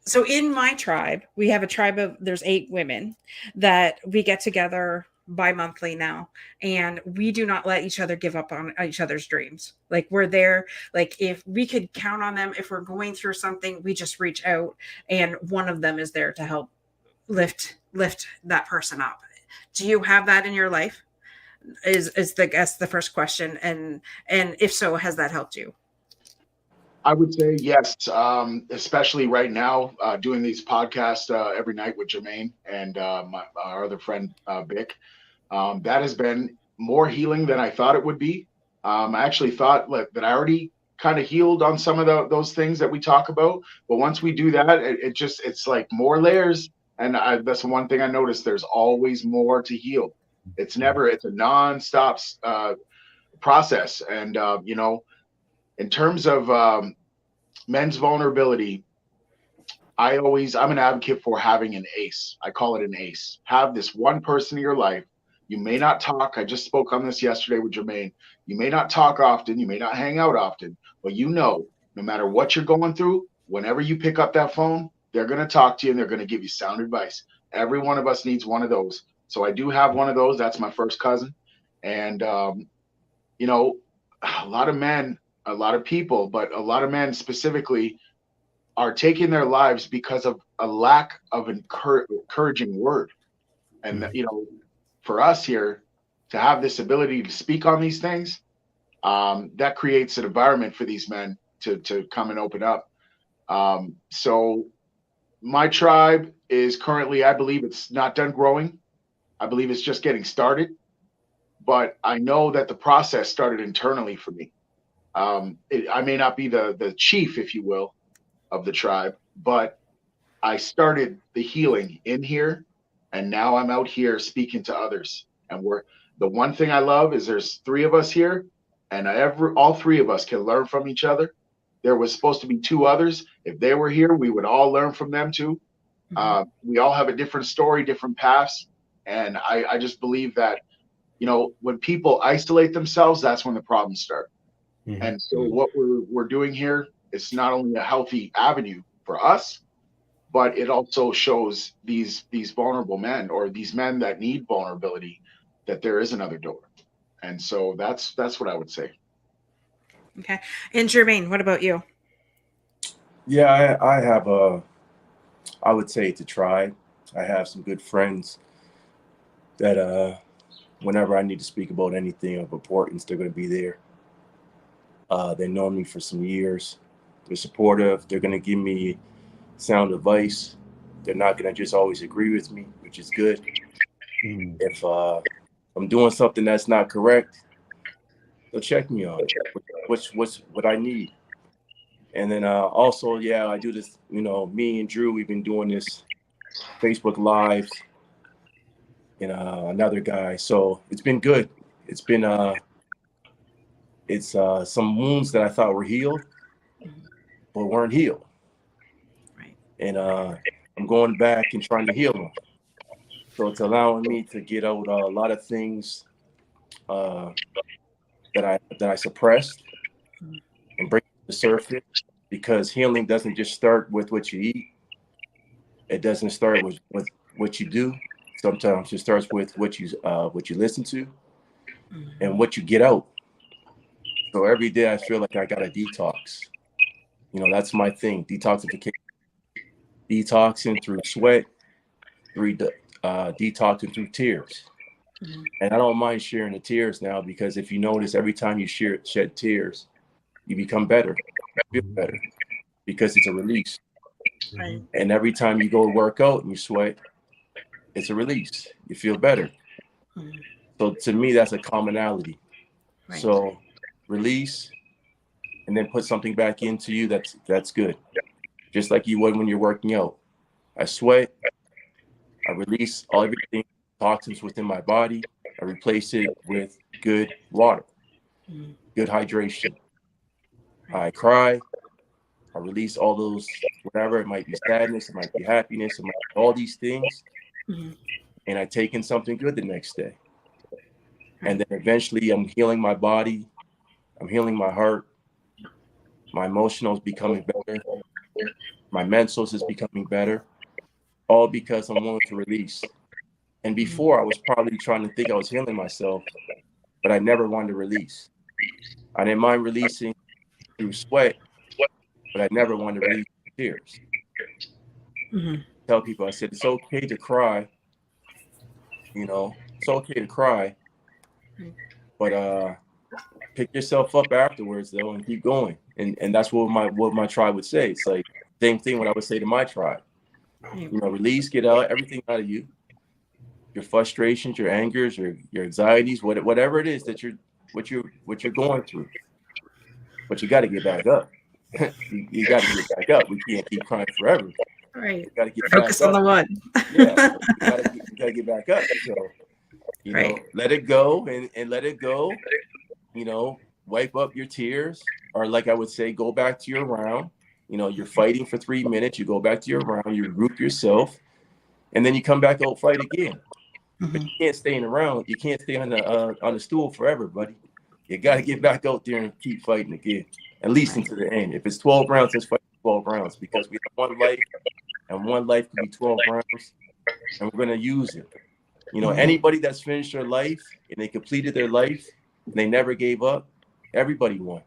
so in my tribe, we have a tribe there's 8 women that we get together bi-monthly now, and we do not let each other give up on each other's dreams. We're there, if we could count on them, if we're going through something, we just reach out, and one of them is there to help lift that person up. Do you have that in your life? Is the first question, and if so, has that helped you? I would say yes, especially right now, doing these podcasts every night with Jermaine and our other friend Vic. That has been more healing than I thought it would be. I actually thought that I already kind of healed on some of those things that we talk about, but once we do that, it's like more layers. And that's the one thing I noticed. There's always more to heal. It's a nonstop process. And, in terms of men's vulnerability, I'm an advocate for having an ace. I call it an ace. Have this one person in your life. You may not talk. I just spoke on this yesterday with Jermaine. You may not talk often. You may not hang out often, but no matter what you're going through, whenever you pick up that phone, they're going to talk to you, and they're going to give you sound advice. Every one of us needs one of those. So I do have one of those. That's my first cousin. And, a lot of men, a lot of people, but a lot of men specifically are taking their lives because of a lack of encouraging word. And, for us here, to have this ability to speak on these things, that creates an environment for these men to come and open up. So my tribe is currently, I believe it's not done growing. I believe it's just getting started, but I know that the process started internally for me. I may not be the chief, if you will, of the tribe, but I started the healing in here, and now I'm out here speaking to others. And the one thing I love is there's 3 of us here, and all 3 of us can learn from each other. There was supposed to be 2 others. If they were here, we would all learn from them too. We all have a different story, different paths, and I just believe that, when people isolate themselves, that's when the problems start. And so what we're doing here is not only a healthy avenue for us, but it also shows these vulnerable men, or these men that need vulnerability, that there is another door. And so that's what I would say. Okay. And Jermaine, what about you? Yeah, I have I would say it's a tribe. I have some good friends that whenever I need to speak about anything of importance, they're going to be there. They've known me for some years. They're supportive. They're going to give me sound advice. They're not going to just always agree with me, which is good. If I'm doing something that's not correct, they'll check me on it. What's what I need. And then also, yeah, I do this, me and Drew, we've been doing this Facebook Lives, and another guy. So it's been good. It's been some wounds that I thought were healed, but weren't healed. Right. And I'm going back and trying to heal them. So it's allowing me to get out a lot of things that I suppressed and bring to the surface, because healing doesn't just start with what you eat. It doesn't start with what you do. Sometimes it starts with what you listen to and what you get out. So every day I feel like I got a detox. That's my thing. Detoxification. Detoxing through sweat, detoxing through tears. And I don't mind sharing the tears now, because if you notice, every time you shed tears, you become better, feel better, because it's a release. Right. And every time you go work out and you sweat, it's a release. You feel better. So to me, that's a commonality. Right. So release, and then put something back into you that's good. Just like you would when you're working out. I sweat, I release everything, toxins within my body. I replace it with good water, good hydration. I cry, I release all those, whatever, it might be sadness, it might be happiness, it might be all these things. And I take in something good the next day. And then eventually I'm healing my body, I'm healing my heart, my emotional is becoming better, my mental is becoming better, all because I'm willing to release. And before, I was probably trying to think I was healing myself, but I never wanted to release. I didn't mind releasing through sweat, but I never wanted to release tears. Tell people, I said, it's okay to cry, it's okay to cry, but pick yourself up afterwards, though, and keep going. And that's what my tribe would say. It's like same thing what I would say to my tribe. Release, get out everything out of you. Your frustrations, your angers, your anxieties, whatever it is that what you're going through. But you got to get back up. you got to get back up. We can't keep crying forever. Right. You got to get Focus back on up. the one. Yeah, you got to get back up. So Right. let it go and let it go. Wipe up your tears, or like I would say, go back to your round. You're fighting for 3 minutes. You go back to your round. You regroup yourself, and then you come back out fight again. But you can't stay in the round. You can't stay on the stool forever, buddy. You got to get back out there and keep fighting again, at least until the end. If it's 12 rounds, let's fight 12 rounds, because we have one life, and one life can be 12 rounds, and we're going to use it. Anybody that's finished their life and they completed their life and they never gave up, everybody won.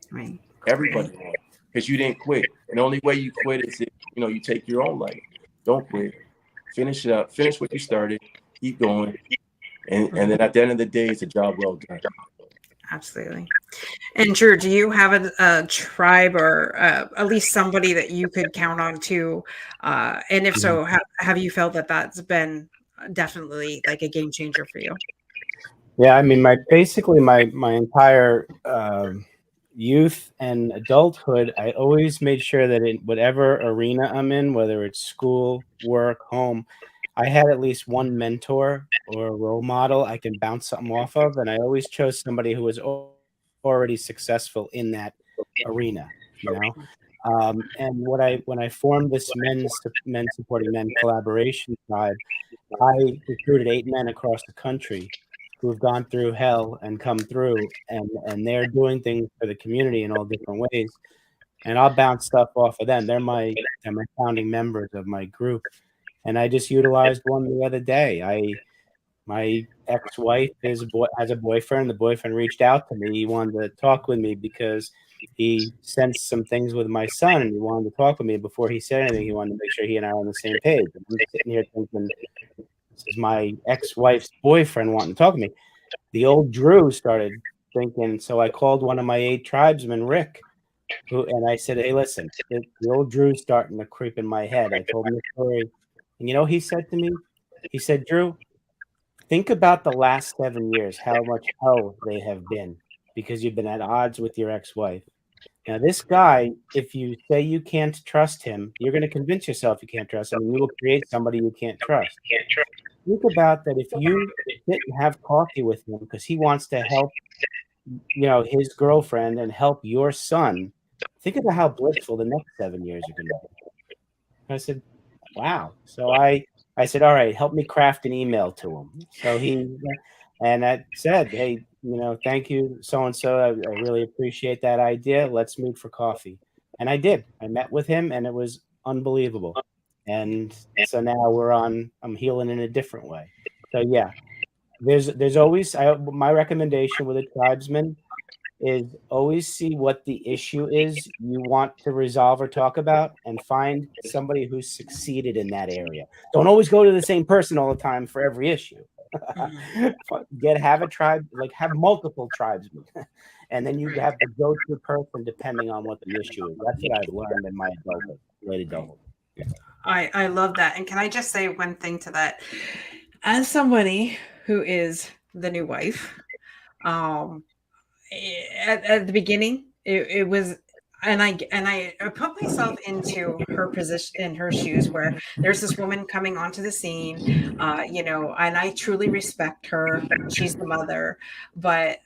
Right. Everybody won, because you didn't quit. And the only way you quit is if you take your own life. Don't quit. Finish it up. Finish what you started. Keep going, and then at the end of the day, it's a job well done. Absolutely. And Drew, do you have a tribe or at least somebody that you could count on too? And if so, have you felt that that's been definitely like a game changer for you? Yeah, I mean, my entire youth and adulthood, I always made sure that in whatever arena I'm in, whether it's school, work, home, I had at least one mentor or a role model I can bounce something off of, and I always chose somebody who was already successful in that arena, you know. And when I formed this men supporting men collaboration tribe, I recruited 8 men across the country who have gone through hell and come through, and they're doing things for the community in all different ways. And I'll bounce stuff off of them. They're my founding members of my group. And I just utilized one the other day. My ex-wife has a boyfriend. The boyfriend reached out to me. He wanted to talk with me because he sensed some things with my son, and he wanted to talk with me. Before he said anything, he wanted to make sure he and I were on the same page. And I'm sitting here thinking, this is my ex-wife's boyfriend wanting to talk to me. The old Drew started thinking, so I called one of my 8 tribesmen, Rick, and I said, hey, listen, the old Drew's starting to creep in my head. I told him the story. And you know, he said to me, he said, Drew, think about the last 7 years, how much hell they have been because you've been at odds with your ex-wife. Now, this guy, if you say you can't trust him, you're going to convince yourself you can't trust him, and you will create somebody you can't trust. Think about that if you sit and have coffee with him because he wants to help, you know, his girlfriend and help your son. Think about how blissful the next 7 years are going to be. I said, wow. So I said, all right, help me craft an email to him. So I said, hey, you know, thank you, so-and-so. I really appreciate that idea. Let's meet for coffee. And I did. I met with him, and it was unbelievable. And so now I'm healing in a different way. So yeah, there's always, my recommendation with a tribesman is always see what the issue is you want to resolve or talk about and find somebody who's succeeded in that area. Don't always go to the same person all the time for every issue. Have a tribe, like have multiple tribesmen, and then you have the go-to person depending on what the issue is. That's what I've learned in my late adulthood. Yeah. I love that. And can I just say one thing to that? As somebody who is the new wife, at the beginning, it was, and I put myself into her position, in her shoes, where there's this woman coming onto the scene, you know, and I truly respect her. She's the mother, but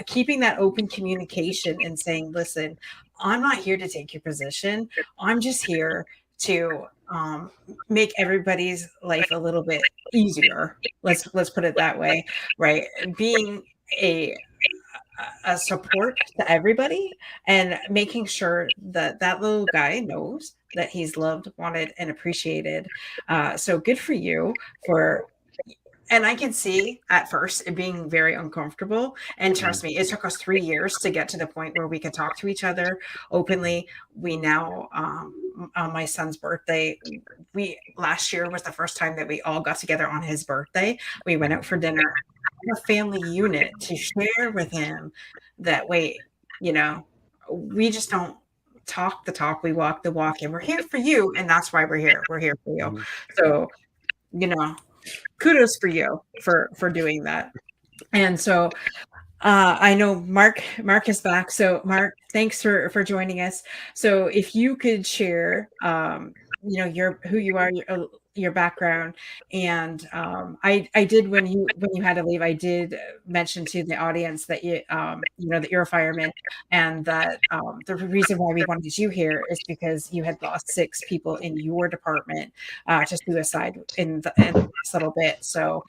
keeping that open communication and saying, listen, I'm not here to take your position. I'm just here to make everybody's life a little bit easier. Let's put it that way, right? Being a support to everybody and making sure that that little guy knows that he's loved, wanted, and appreciated. So good for you and I can see at first it being very uncomfortable. And trust me, it took us 3 years to get to the point where we could talk to each other openly. We now, on my son's birthday, last year was the first time that we all got together on his birthday. We went out for dinner, a family unit, to share with him that, wait, you know, we just don't talk the talk, we walk the walk, and we're here for you. And that's why we're here. We're here for you. So, you know, kudos for you for doing that. And so I know Mark is back. So Mark, thanks for joining us. So if you could share, you know, who you are, your background, and I did, when you had to leave, I did mention to the audience that you know, that you're a fireman, and that the reason why we wanted you here is because you had lost 6 people in your department to suicide in the last little bit. So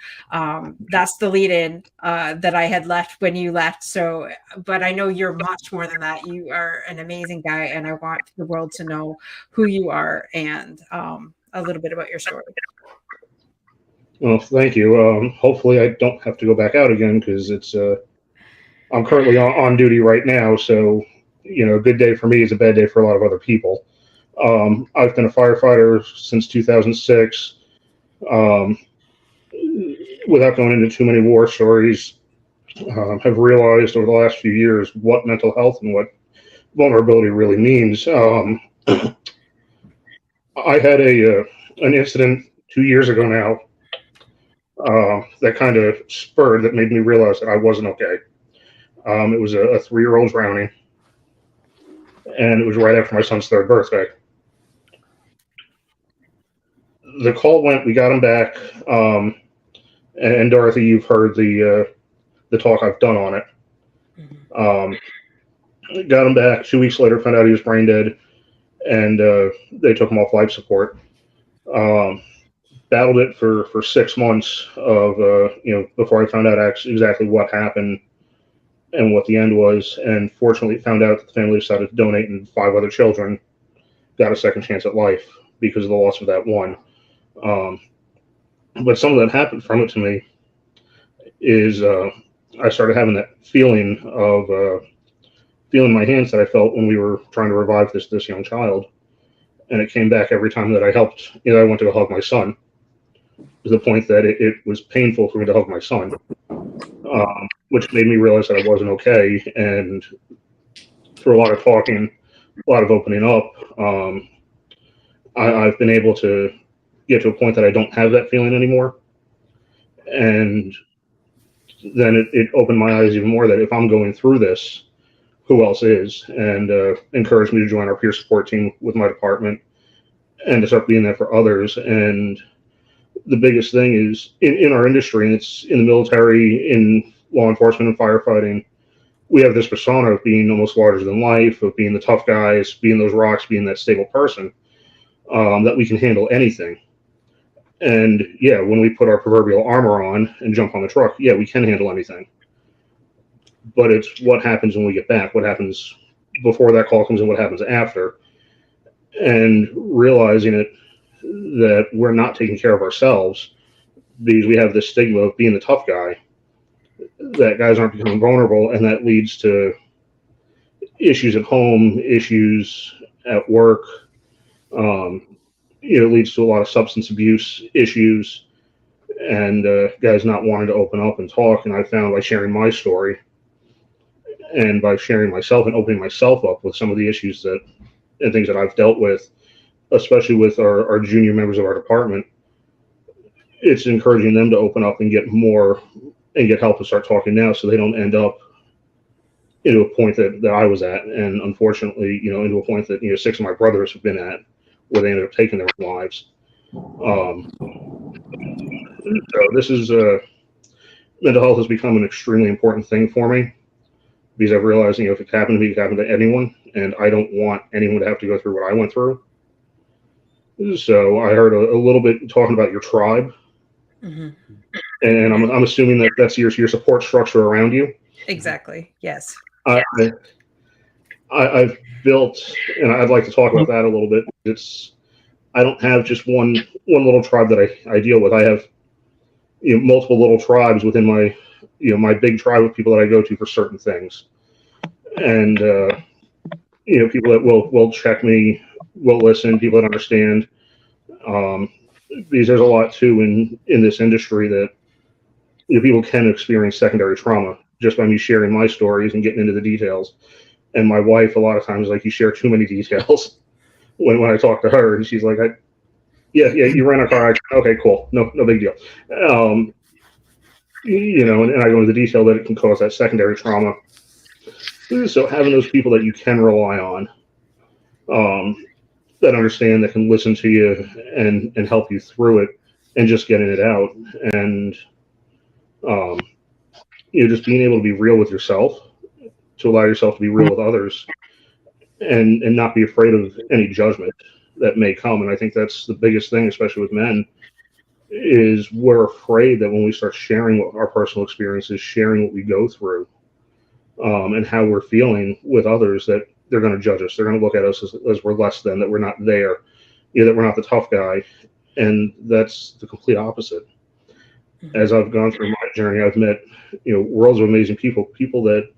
that's the lead in that I had left when you left. So, but I know you're much more than that. You are an amazing guy, and I want the world to know who you are and a little bit about your story. Well, thank you. Hopefully I don't have to go back out again, because it's I'm currently on duty right now. So, you know, a good day for me is a bad day for a lot of other people. I've been a firefighter since 2006. without going into too many war stories, have realized over the last few years what mental health and what vulnerability really means. I had an incident 2 years ago now that kind of spurred, that made me realize that I wasn't okay. It was a 3-year-old drowning, and it was right after my son's 3rd birthday. The call went, we got him back, and Dorothy, you've heard the talk I've done on it. Got him back 2 weeks later, found out he was brain dead, and they took him off life support. Battled it for 6 months of before I found out exactly what happened and what the end was, and fortunately found out that the family decided to donate, and 5 other children got a second chance at life because of the loss of that one. But some of that happened from it to me is I started having that feeling of feeling my hands that I felt when we were trying to revive this young child, and it came back every time that I helped. I went to go hug my son, to the point that it was painful for me to hug my son, which made me realize that I wasn't okay. And through a lot of talking, a lot of opening up, I've been able to get to a point that I don't have that feeling anymore. And then it opened my eyes even more that if I'm going through this, who else is? And encouraged me to join our peer support team with my department and to start being there for others. And the biggest thing is in our industry, and it's in the military, in law enforcement and firefighting, we have this persona of being almost larger than life, of being the tough guys, being those rocks, being that stable person, that we can handle anything. And yeah, when we put our proverbial armor on and jump on the truck, yeah, we can handle anything. But it's what happens when we get back, what happens before that call comes and what happens after. And realizing it, that we're not taking care of ourselves because we have this stigma of being the tough guy, that guys aren't becoming vulnerable, and that leads to issues at home, issues at work. It leads to a lot of substance abuse issues, and guys not wanting to open up and talk. And I found by sharing my story and by sharing myself and opening myself up with some of the issues and things that I've dealt with, especially with our junior members of our department, it's encouraging them to open up and get more and get help and start talking now, so they don't end up into a point that I was at, and unfortunately, into a point that 6 of my brothers have been at, where they ended up taking their own lives. So this is mental health has become an extremely important thing for me, because I've realized, if it happened to me, it happened to anyone, and I don't want anyone to have to go through what I went through. So I heard a little bit talking about your tribe, and I'm assuming that that's your support structure around you. Exactly. Yes. I've built, and I'd like to talk about that a little bit. I don't have just one little tribe that I deal with. I have multiple little tribes within my my big tribe of people that I go to for certain things, and people that will check me, will listen, people that understand. Because there's a lot too in this industry that people can experience secondary trauma just by me sharing my stories and getting into the details. And my wife, a lot of times, like, you share too many details when I talk to her, and she's like, yeah, you ran a car accident. Okay, cool. No big deal. And I go into the detail that it can cause that secondary trauma. So having those people that you can rely on, that understand, that can listen to you and help you through it, and just getting it out, and just being able to be real with yourself, to allow yourself to be real with others, and not be afraid of any judgment that may come. And I think that's the biggest thing, especially with men, is we're afraid that when we start sharing our personal experiences, sharing what we go through, and how we're feeling with others, that they're going to judge us. They're going to look at us as we're less than, that we're not there, that we're not the tough guy. And that's the complete opposite. As I've gone through my journey, I've met, worlds of amazing people that,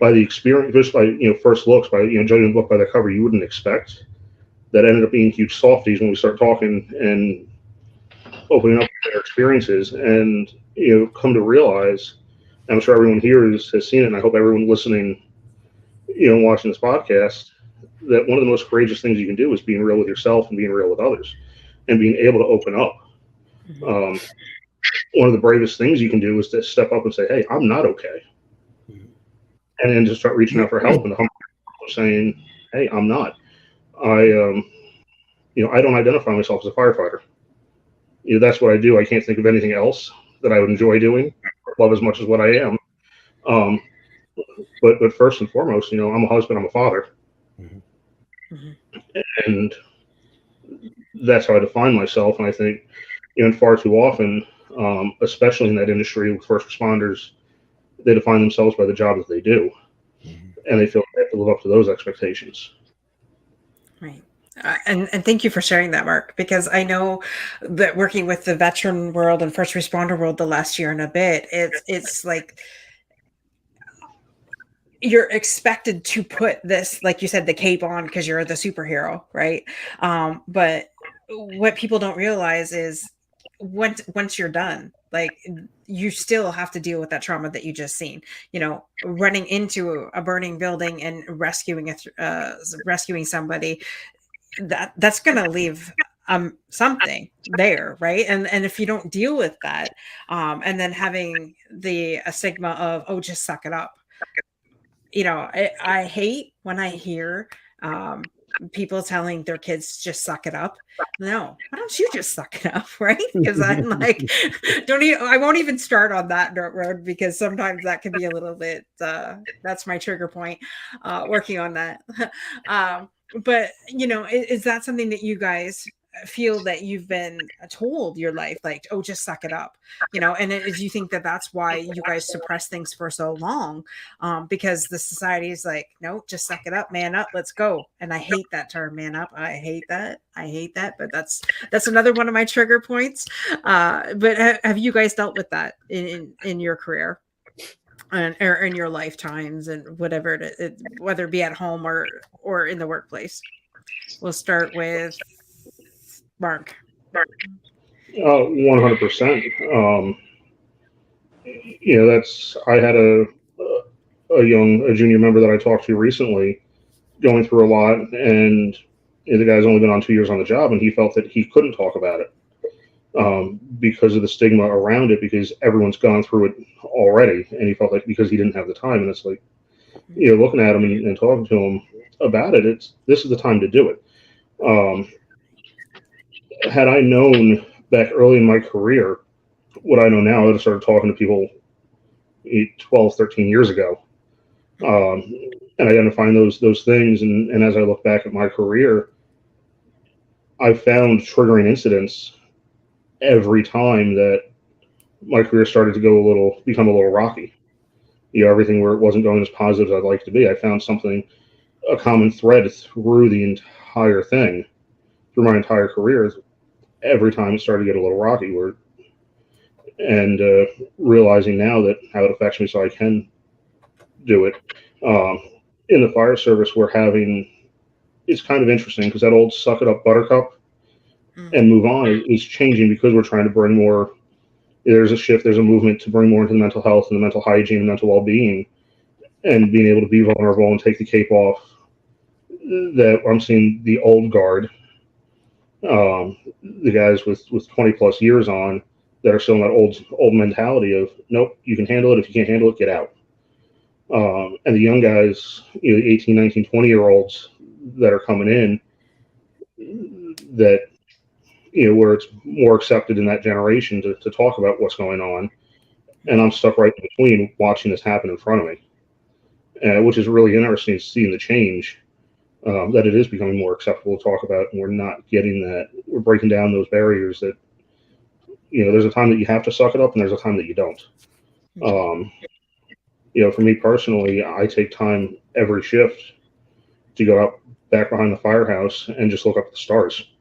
by the experience, just by, first looks, by, judging the book by the cover, you wouldn't expect, that ended up being huge softies when we start talking. And opening up their experiences, and come to realize, I'm sure everyone here has seen it, and I hope everyone listening, watching this podcast, that one of the most courageous things you can do is being real with yourself and being real with others, and being able to open up. Mhm. One of the bravest things you can do is to step up and say, "Hey, I'm not okay," and then just start reaching out for help and saying, "Hey, I'm not. I I don't identify myself as a firefighter. That's what I do. I can't think of anything else that I would enjoy doing, love as much as what I am. Um, but first and foremost, I'm a husband, I'm a father, Mhm. and that's how I define myself. And I think, and far too often, especially in that industry with first responders, they define themselves by the job that they do, and they feel they have to live up to those expectations. Right. And thank you for sharing that, Mark, because I know that working with the veteran world and first responder world the last year and a bit, it's like you're expected to put this, like you said, the cape on because you're the superhero, right? But what people don't realize is once you're done, like you still have to deal with that trauma that you just seen. Running into a burning building and rescuing somebody, that's gonna leave something there, right? And if you don't deal with that, and then having a stigma of, oh, just suck it up. I hate when I hear people telling their kids just suck it up. No, why don't you just suck it up, right? Because I'm like, I won't even start on that dirt road, because sometimes that can be a little bit that's my trigger point, working on that. But is that something that you guys feel that you've been told your life, like, oh, just suck it up, and do you think that that's why you guys suppress things for so long, because the society is like, no, just suck it up, man up, let's go. And I hate that term, man up. I hate that, but that's another one of my trigger points. But have you guys dealt with that in your career or in your lifetimes, and whatever whether it be at home or in the workplace? We'll start with Mark. 100%. I had a junior member that I talked to recently going through a lot, and the guy's only been on 2 years on the job, and he felt that he couldn't talk about it because of the stigma around it, because everyone's gone through it already, and he felt like because he didn't have the time. And it's like, looking at him and talking to him about it, this is the time to do it. Had I known back early in my career what I know now, I would have started talking to people 12, 13 years ago, and identifying those things. And as I look back at my career, I found triggering incidents every time that my career started to become a little rocky. Everything where it wasn't going as positive as I'd like to be. I found a common thread through the entire thing, through my entire career. Every time it started to get a little rocky, and realizing now that how it affects me, so I can do it. In the fire service, it's kind of interesting, because that old suck it up buttercup and move on is changing, because we're trying to bring more. There's a shift, there's a movement to bring more into the mental health and the mental hygiene and mental well-being, and being able to be vulnerable and take the cape off. That I'm seeing the old guard, the guys with 20 plus years on, that are still in that old mentality of, nope, you can handle it. If you can't handle it, get out. And the young guys, 18, 19, 20-year-olds that are coming in, that, where it's more accepted in that generation to talk about what's going on. And I'm stuck right in between, watching this happen in front of me, which is really interesting, seeing the change, that it is becoming more acceptable to talk about, and we're not getting that. We're breaking down those barriers that, there's a time that you have to suck it up, and there's a time that you don't. For me personally, I take time every shift to go out back behind the firehouse and just look up at the stars,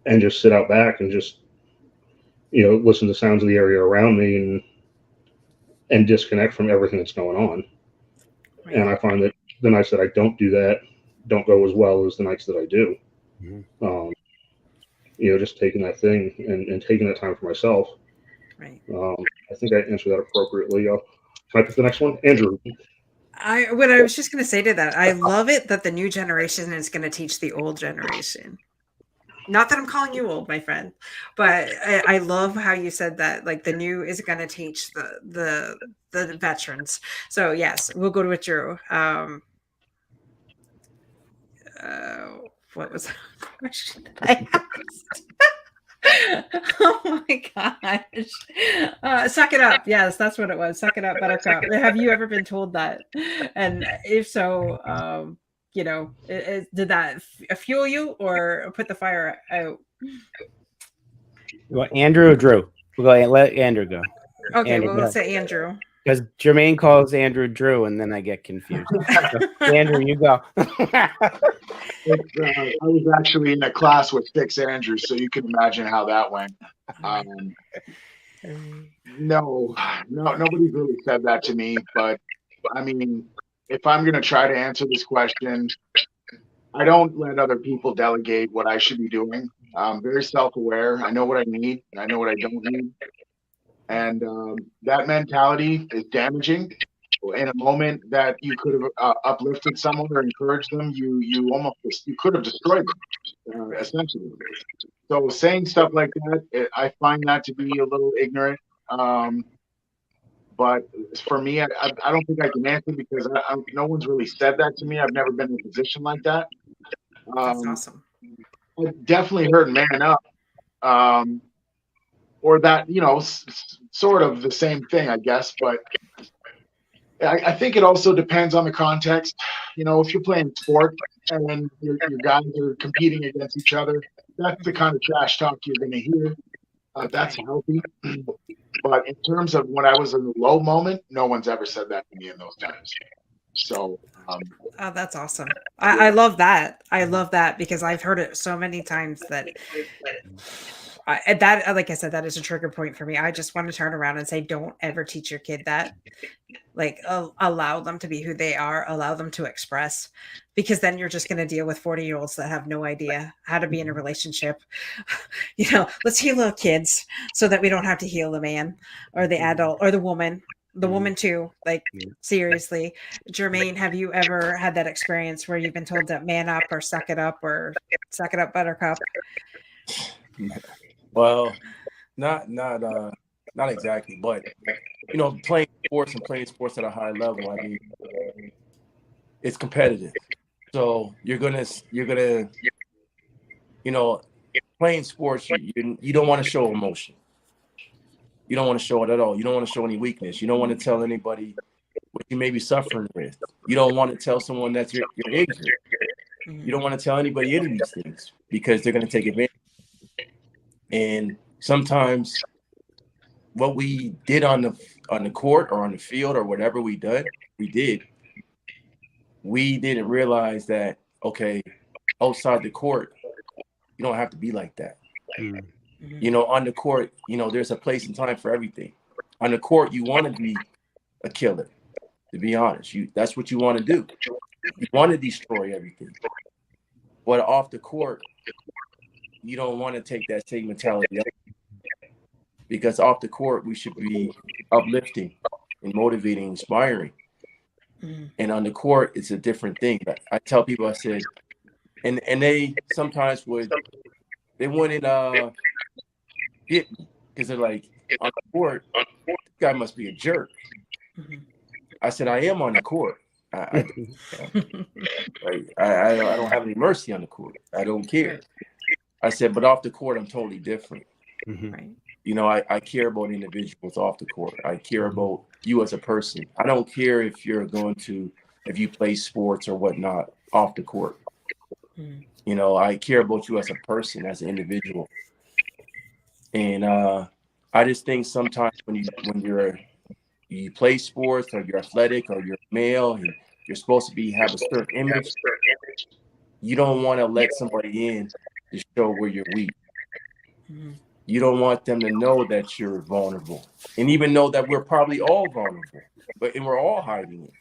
and just sit out back and just, listen to sounds of the area around me, and disconnect from everything that's going on. Right. And I find that the nights that I don't do that don't go as well as the nights that I do. just taking that thing and taking that time for myself. Right. I think I answered that appropriately. Can I pick the next one? Andrew. What I was just going to say to that, I love it that the new generation is going to teach the old generation. Not that I'm calling you old, my friend, but I love how you said that. Like the new is going to teach the veterans. So yes, we'll go to it, Drew. What was the question I asked? Oh my gosh. Suck it up. Yes, that's what it was. Suck it up, buttercup. Have you ever been told that? And if so, did that fuel you or put the fire out? Well, Andrew or Drew? We'll go, let Andrew go. Okay, Andrew, well, let's say Andrew. Because Jermaine calls Andrew Drew, and then I get confused. So, Andrew, you go. I was actually in a class with 6 Andrews, so you can imagine how that went. No, nobody's really said that to me. But I mean, if I'm going to try to answer this question, I don't let other people delegate what I should be doing. I'm very self-aware. I know what I need. I know what I don't need. And that mentality is damaging. In a moment that you could have uplifted someone or encouraged them, you could have destroyed them, essentially. So saying stuff like that, I find that to be a little ignorant. But for me, I don't think I can answer because no one's really said that to me. I've never been in a position like that. That's awesome. I definitely heard man up. Or that, sort of the same thing, I guess. But I think it also depends on the context. If you're playing sport and your guys are competing against each other, that's the kind of trash talk you're going to hear. That's healthy. But in terms of when I was in a low moment, no one's ever said that to me in those times. So. Oh, that's awesome. I love that. I love that because I've heard it so many times that like I said, that is a trigger point for me. I just want to turn around and say, don't ever teach your kid that. Like, allow them to be who they are, allow them to express, because then you're just going to deal with 40-year-olds that have no idea how to be in a relationship. Let's heal our kids so that we don't have to heal the man or the adult or the woman too. Like, seriously, Jermaine, have you ever had that experience where you've been told to man up or suck it up buttercup? Well, not exactly, but playing sports at a high level, I mean, it's competitive. So you're gonna playing sports, you don't want to show emotion. You don't want to show it at all. You don't want to show any weakness. You don't want to tell anybody what you may be suffering with. You don't want to tell someone that you're injured. You don't want to tell anybody any of these things because they're going to take advantage. And sometimes what we did on the court or on the field or whatever we did, we didn't realize that, okay, outside the court, you don't have to be like that. On the court, there's a place and time for everything. On the court, you want to be a killer, to be honest. That's what you want to do. You want to destroy everything. But off the court, you don't want to take that same mentality up. Because off the court, we should be uplifting and motivating, inspiring. And on the court, it's a different thing. I tell people, I said, and they sometimes wouldn't get me because they're like, on the court, this guy must be a jerk. I said, I am on the court. I don't have any mercy on the court. I don't care. I said, but off the court, I'm totally different. Right. I care about individuals off the court. I care about you as a person. I don't care if you play sports or whatnot off the court. I care about you as a person, as an individual. And I just think sometimes when you play sports or you're athletic or you're male and you're supposed to have a certain image, you don't want to let somebody in to show where you're weak. You don't want them to know that you're vulnerable. And even know that we're probably all vulnerable, and we're all hiding it.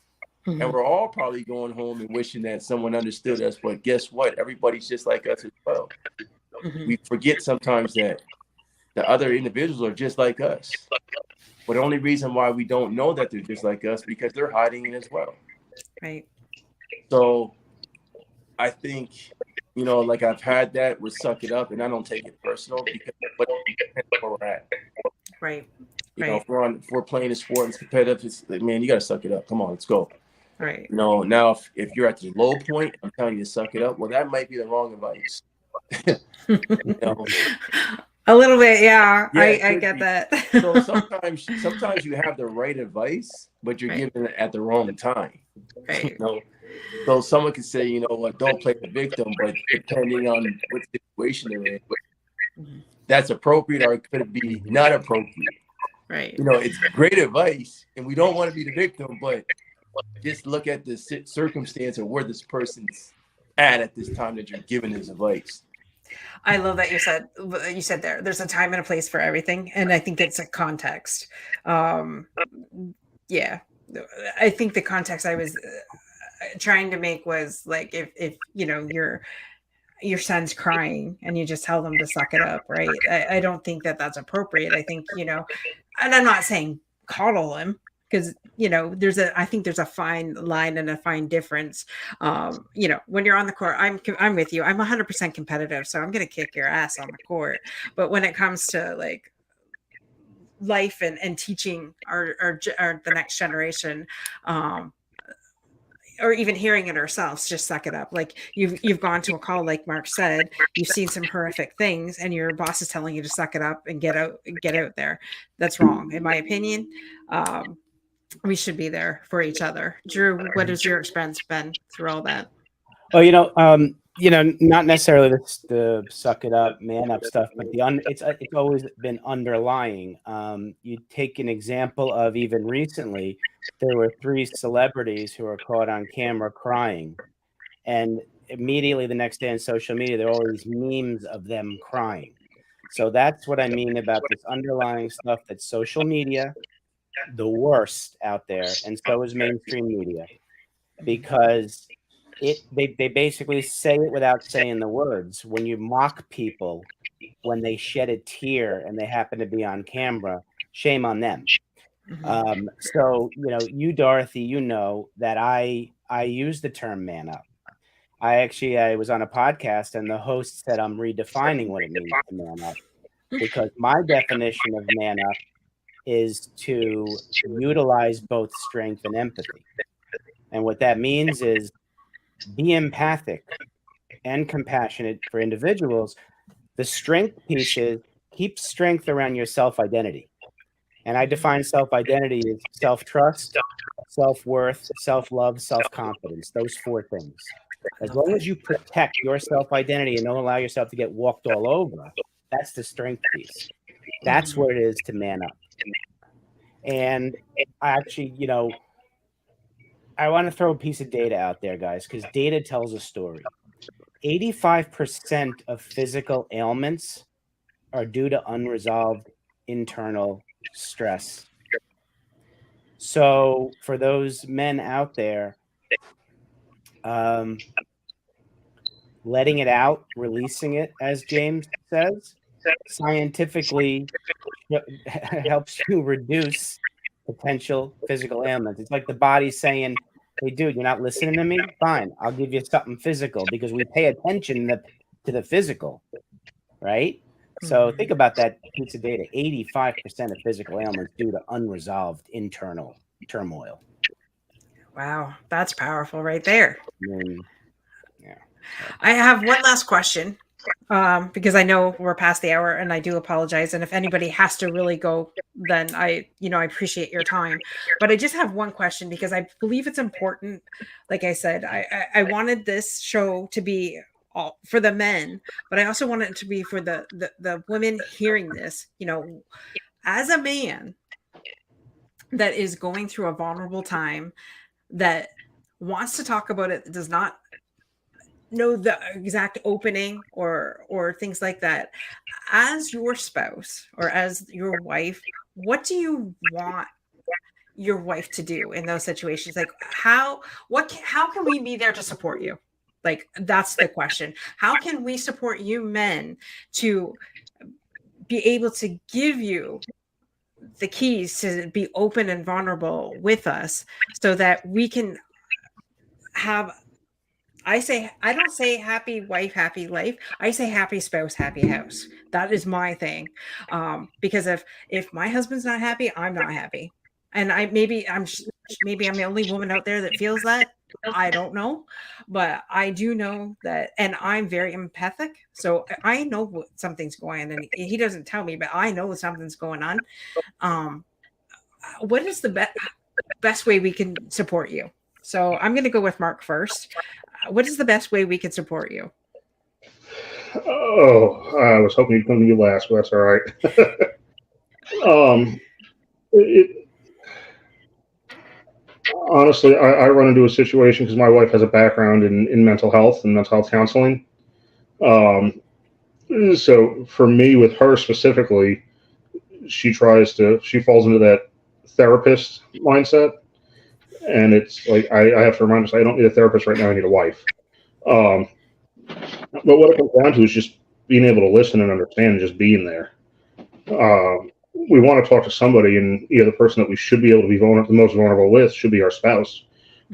And we're all probably going home and wishing that someone understood us. But guess what? Everybody's just like us as well. we forget sometimes that the other individuals are just like us. But the only reason why we don't know that they're just like us because they're hiding it as well. Right. So I think, you know, like I've had that with suck it up, and I don't take it personal because where we're at. Right. You know, if we're playing a sport and it's competitive, it's like, man, you got to suck it up. Come on, let's go. Right. You know, now if you're at the low point, I'm telling you to suck it up. Well, that might be the wrong advice. You know? A little bit, yeah. Yeah, I get that. So sometimes you have the right advice, but you're giving it at the wrong time. Right. You know? So someone could say, you know what, don't play the victim, but depending on what situation they're in, that's appropriate or could it be not appropriate. Right. You know, it's great advice, and we don't want to be the victim, but just look at the circumstance of where this person's at this time that you're giving this advice. I love that you said there's a time and a place for everything, and I think it's a context. Yeah, I think the context I was trying to make was like if you know your son's crying and you just tell them to suck it up, right? I don't think that that's appropriate. I think, you know, and I'm not saying coddle him, because, you know, I think there's a fine line and a fine difference. You know, when you're on the court, I'm with you. I'm 100% competitive, so I'm going to kick your ass on the court. But when it comes to like life and teaching our the next generation, or even hearing it ourselves, just suck it up. Like you've gone to a call, like Mark said, you've seen some horrific things, and your boss is telling you to suck it up and get out there. That's wrong, in my opinion. We should be there for each other. Drew, what has your experience been through all that? Oh, not necessarily the suck it up, man up stuff, but it's always been underlying. You take an example of even recently, there were 3 celebrities who were caught on camera crying, and immediately the next day on social media, there are all these memes of them crying. So that's what I mean about this underlying stuff. That's social media, the worst out there, and so is mainstream media, because they basically say it without saying the words. When you mock people when they shed a tear and they happen to be on camera, shame on them. So, you know, you, Dorothy, you know that I use the term man up. I was on a podcast and the host said I'm redefining what it means to man up, because my definition of man up is to utilize both strength and empathy. And what that means is be empathic and compassionate for individuals. The strength piece is keep strength around your self-identity. And I define self-identity as self-trust, self-worth, self-love, self-confidence, those 4 things. As long as you protect your self-identity and don't allow yourself to get walked all over, that's the strength piece. That's what it is to man up. And I actually, you know, I want to throw a piece of data out there, guys, because data tells a story. 85% of physical ailments are due to unresolved internal stress. So for those men out there, letting it out, releasing it, as James says, scientifically helps you reduce potential physical ailments. It's like the body saying, hey, dude, you're not listening to me? Fine, I'll give you something physical, because we pay attention to the physical, right? So think about that piece of data. 85% of physical ailments due to unresolved internal turmoil. Wow, that's powerful right there. Yeah. I have one last question, because I know we're past the hour, and I do apologize. And if anybody has to really go, then I appreciate your time. But I just have one question, because I believe it's important. Like I said, I wanted this show to be all for the men, but I also want it to be for the women hearing this. You know, as a man that is going through a vulnerable time, that wants to talk about it, does not know the exact opening or things like that, as your spouse or as your wife, what do you want your wife to do in those situations? Like how can we be there to support you? Like, that's the question. How can we support you men to be able to give you the keys to be open and vulnerable with us so that we can have, I don't say happy wife, happy life. I say happy spouse, happy house. That is my thing. Because if my husband's not happy, I'm not happy. And maybe I'm the only woman out there that feels that. I don't know, but I do know that, and I'm very empathic. So I know something's going on, and he doesn't tell me, but I know something's going on. What is the best way we can support you? So I'm going to go with Mark first. What is the best way we can support you? Oh, I was hoping you'd come to me last, but that's all right. Honestly, I run into a situation because my wife has a background in mental health and mental health counseling. So for me, with her specifically, she falls into that therapist mindset. And it's like, I have to remind myself, I don't need a therapist right now, I need a wife. But what it comes down to is just being able to listen and understand and just being there. We want to talk to somebody, and the person that we should be able to be the most vulnerable with should be our spouse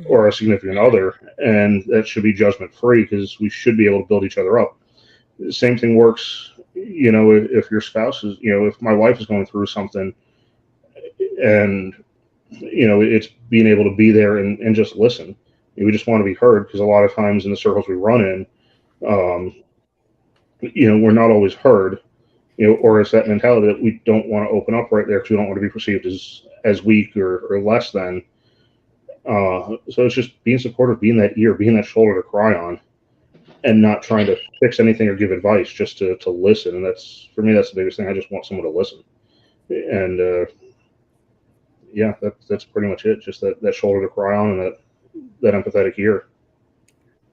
or a significant other, and that should be judgment free because we should be able to build each other up. The same thing works, if your spouse is, if my wife is going through something, and it's being able to be there and just listen. We just want to be heard because a lot of times in the circles we run in, we're not always heard. Or it's that mentality that we don't want to open up right there because we don't want to be perceived as weak or less than. So it's just being supportive, being that ear, being that shoulder to cry on, and not trying to fix anything or give advice, just to listen. And that's, for me, that's the biggest thing. I just want someone to listen. And that's pretty much it. Just that shoulder to cry on and that empathetic ear.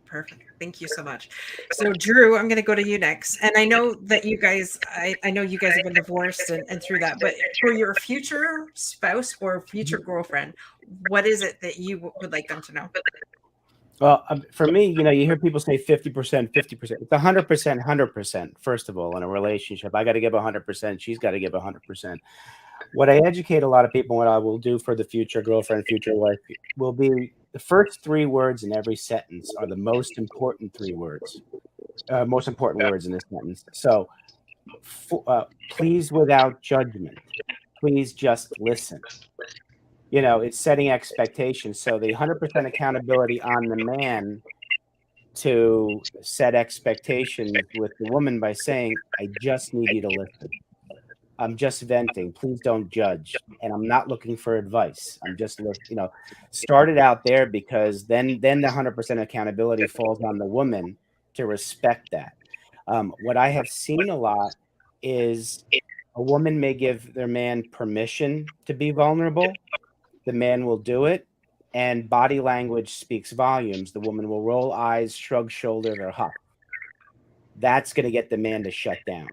Perfect. Thank you so much. So Drew, I'm going to go to you next. And I know that you guys, I know you guys have been divorced and through that, but for your future spouse or future girlfriend, what is it that you would like them to know? Well, for me, you hear people say 50%, 50%. It's 100%, 100%. First of all, in a relationship, I got to give 100%. She's got to give 100%. What I educate a lot of people, what I will do for the future girlfriend, future wife, will be the first 3 words in every sentence are the most important 3 words, most important words in this sentence. So, please, without judgment, please just listen. It's setting expectations. So the 100% accountability on the man to set expectations with the woman by saying, I just need you to listen. I'm just venting. Please don't judge. And I'm not looking for advice. I'm just start it out there, because then the 100% accountability falls on the woman to respect that. What I have seen a lot is a woman may give their man permission to be vulnerable. The man will do it, and body language speaks volumes. The woman will roll eyes, shrug shoulders, or huff. That's going to get the man to shut down.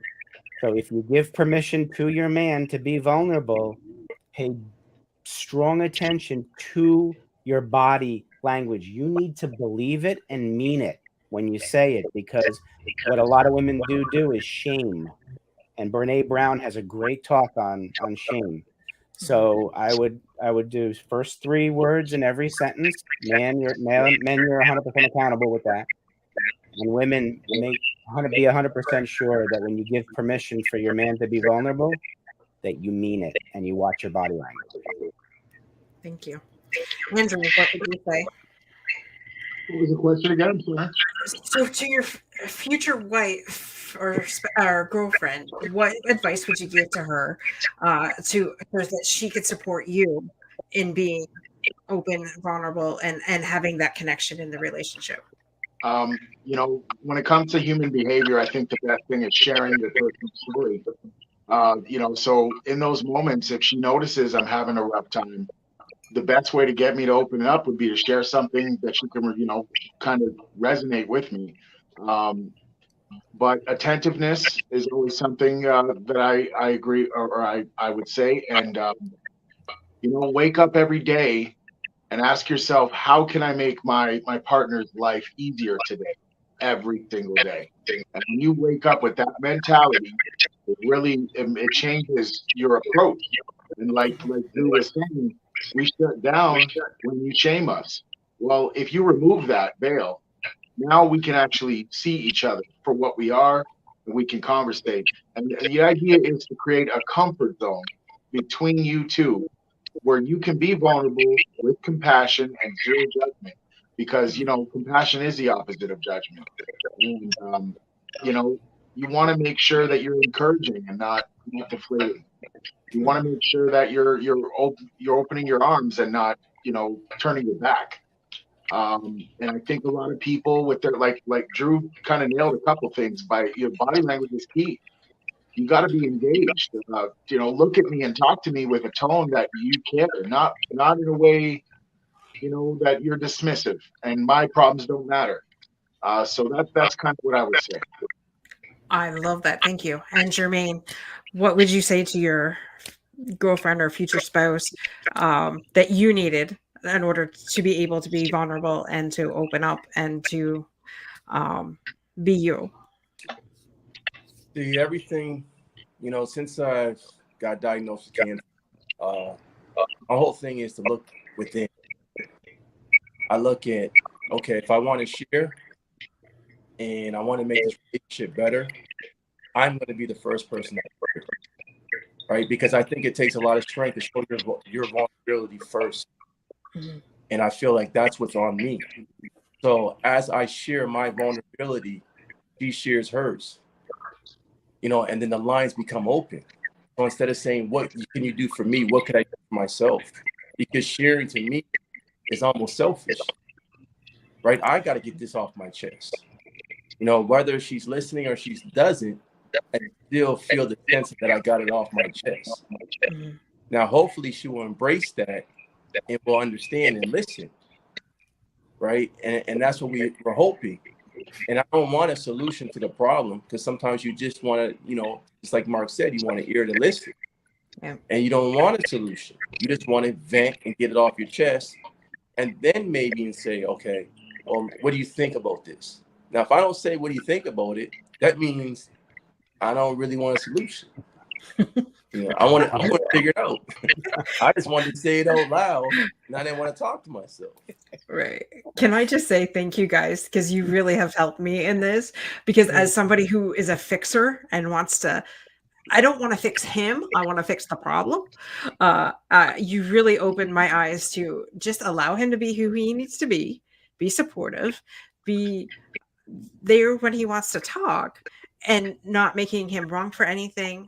So if you give permission to your man to be vulnerable, pay strong attention to your body language. You need to believe it and mean it when you say it, because what a lot of women do is shame. And Brene Brown has a great talk on shame. So I would do first 3 words in every sentence. Men, you're 100% accountable with that. And women, be 100% sure that when you give permission for your man to be vulnerable, that you mean it and you watch your body language. Thank you. Andrew, what would you say? What was the question again? So to your future wife or girlfriend, what advice would you give to her so that she could support you in being open, vulnerable, and having that connection in the relationship? When it comes to human behavior, I think the best thing is sharing the person's story. So in those moments, if she notices I'm having a rough time, the best way to get me to open it up would be to share something that she can, kind of resonate with me. But attentiveness is always something that I agree, or I would say. And, wake up every day and ask yourself, how can I make my partner's life easier today, every single day? And when you wake up with that mentality, it changes your approach. And like Drew was saying, we shut down when you shame us. Well, if you remove that veil, now we can actually see each other for what we are, and we can conversate. And the idea is to create a comfort zone between you two, where you can be vulnerable with compassion and zero judgment, because compassion is the opposite of judgment. And you want to make sure that you're encouraging and not deflating. You want to make sure that you're opening your arms and not turning your back. And I think a lot of people with their like Drew kind of nailed a couple things. By your body language is key. You got to be engaged. Look at me and talk to me with a tone that you care, not in a way that you're dismissive and my problems don't matter. So that's kind of what I would say. I love that. Thank you. And Jermaine, what would you say to your girlfriend or future spouse that you needed in order to be able to be vulnerable and to open up and to be you? See, everything, since I got diagnosed with cancer, my whole thing is to look within. I look at, okay, if I want to share and I want to make this relationship better, I'm going to be the first person to share, right? Because I think it takes a lot of strength to show your vulnerability first. Mm-hmm. And I feel like that's what's on me. So as I share my vulnerability, she shares hers, and then the lines become open. So instead of saying, what can you do for me? What could I do for myself? Because sharing to me is almost selfish, right? I got to get this off my chest. Whether she's listening or she doesn't, I still feel the sense that I got it off my chest. Mm-hmm. Now, hopefully she will embrace that and will understand and listen, right? And that's what we're hoping. And I don't want a solution to the problem, because sometimes you just want to, just like Mark said, you want an ear to listen. Yeah. And you don't want a solution. You just want to vent and get it off your chest. And then maybe say, okay, well, what do you think about this? Now, if I don't say, what do you think about it? That means I don't really want a solution. I want to figure it out. I just wanted to say it out loud, and I didn't want to talk to myself. Right. Can I just say thank you guys, because you really have helped me in this, because as somebody who is a fixer and I don't want to fix him, I want to fix the problem. You really opened my eyes to just allow him to be who he needs to be supportive, be there when he wants to talk, and not making him wrong for anything,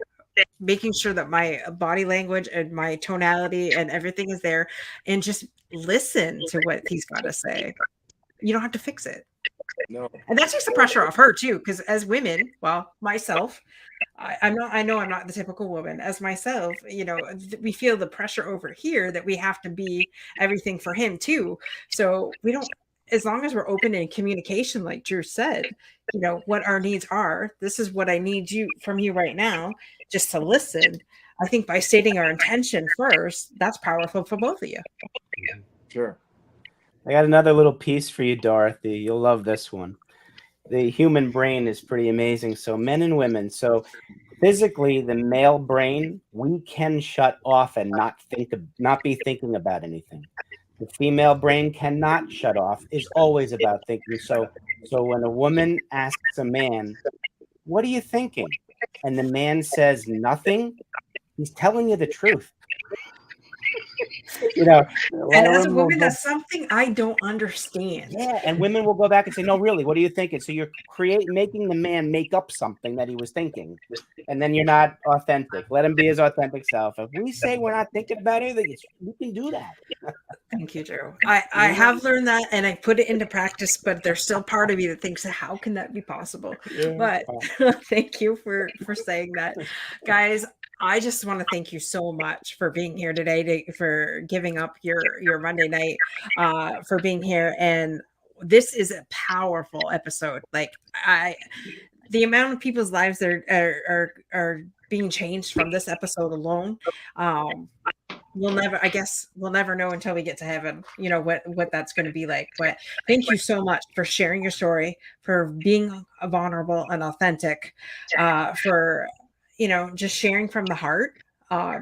making sure that my body language and my tonality and everything is there, and just listen to what he's got to say. You don't have to fix it. No. And that takes the pressure off her too, because as women, well, myself, I know I'm not the typical woman. As myself, we feel the pressure over here that we have to be everything for him too. So we don't, as long as we're open in communication, like Drew said, what our needs are. This is what I need from you right now, just to listen. I think by stating our intention first, that's powerful for both of you. Sure. I got another little piece for you, Dorothy. You'll love this one. The human brain is pretty amazing. So men and women. So physically, the male brain, we can shut off and not be thinking about anything. The female brain cannot shut off, is always about thinking. So when a woman asks a man, what are you thinking? And the man says nothing, he's telling you the truth. And as a woman, that's something I don't understand. Yeah, and women will go back and say, no, really, what are you thinking? So you're making the man make up something that he was thinking, and then you're not authentic. Let him be his authentic self. If we say we're not thinking about anything, we can do that. Thank you, Drew. I have learned that, and I put it into practice, but there's still part of me that thinks, how can that be possible? Yeah. But thank you for saying that. Guys, I just want to thank you so much for being here today, for giving up your Monday night, for being here. And this is a powerful episode. Like the amount of people's lives that are being changed from this episode alone. I guess we'll never know until we get to heaven, what that's going to be like. But thank you so much for sharing your story, for being vulnerable and authentic, for, just sharing from the heart.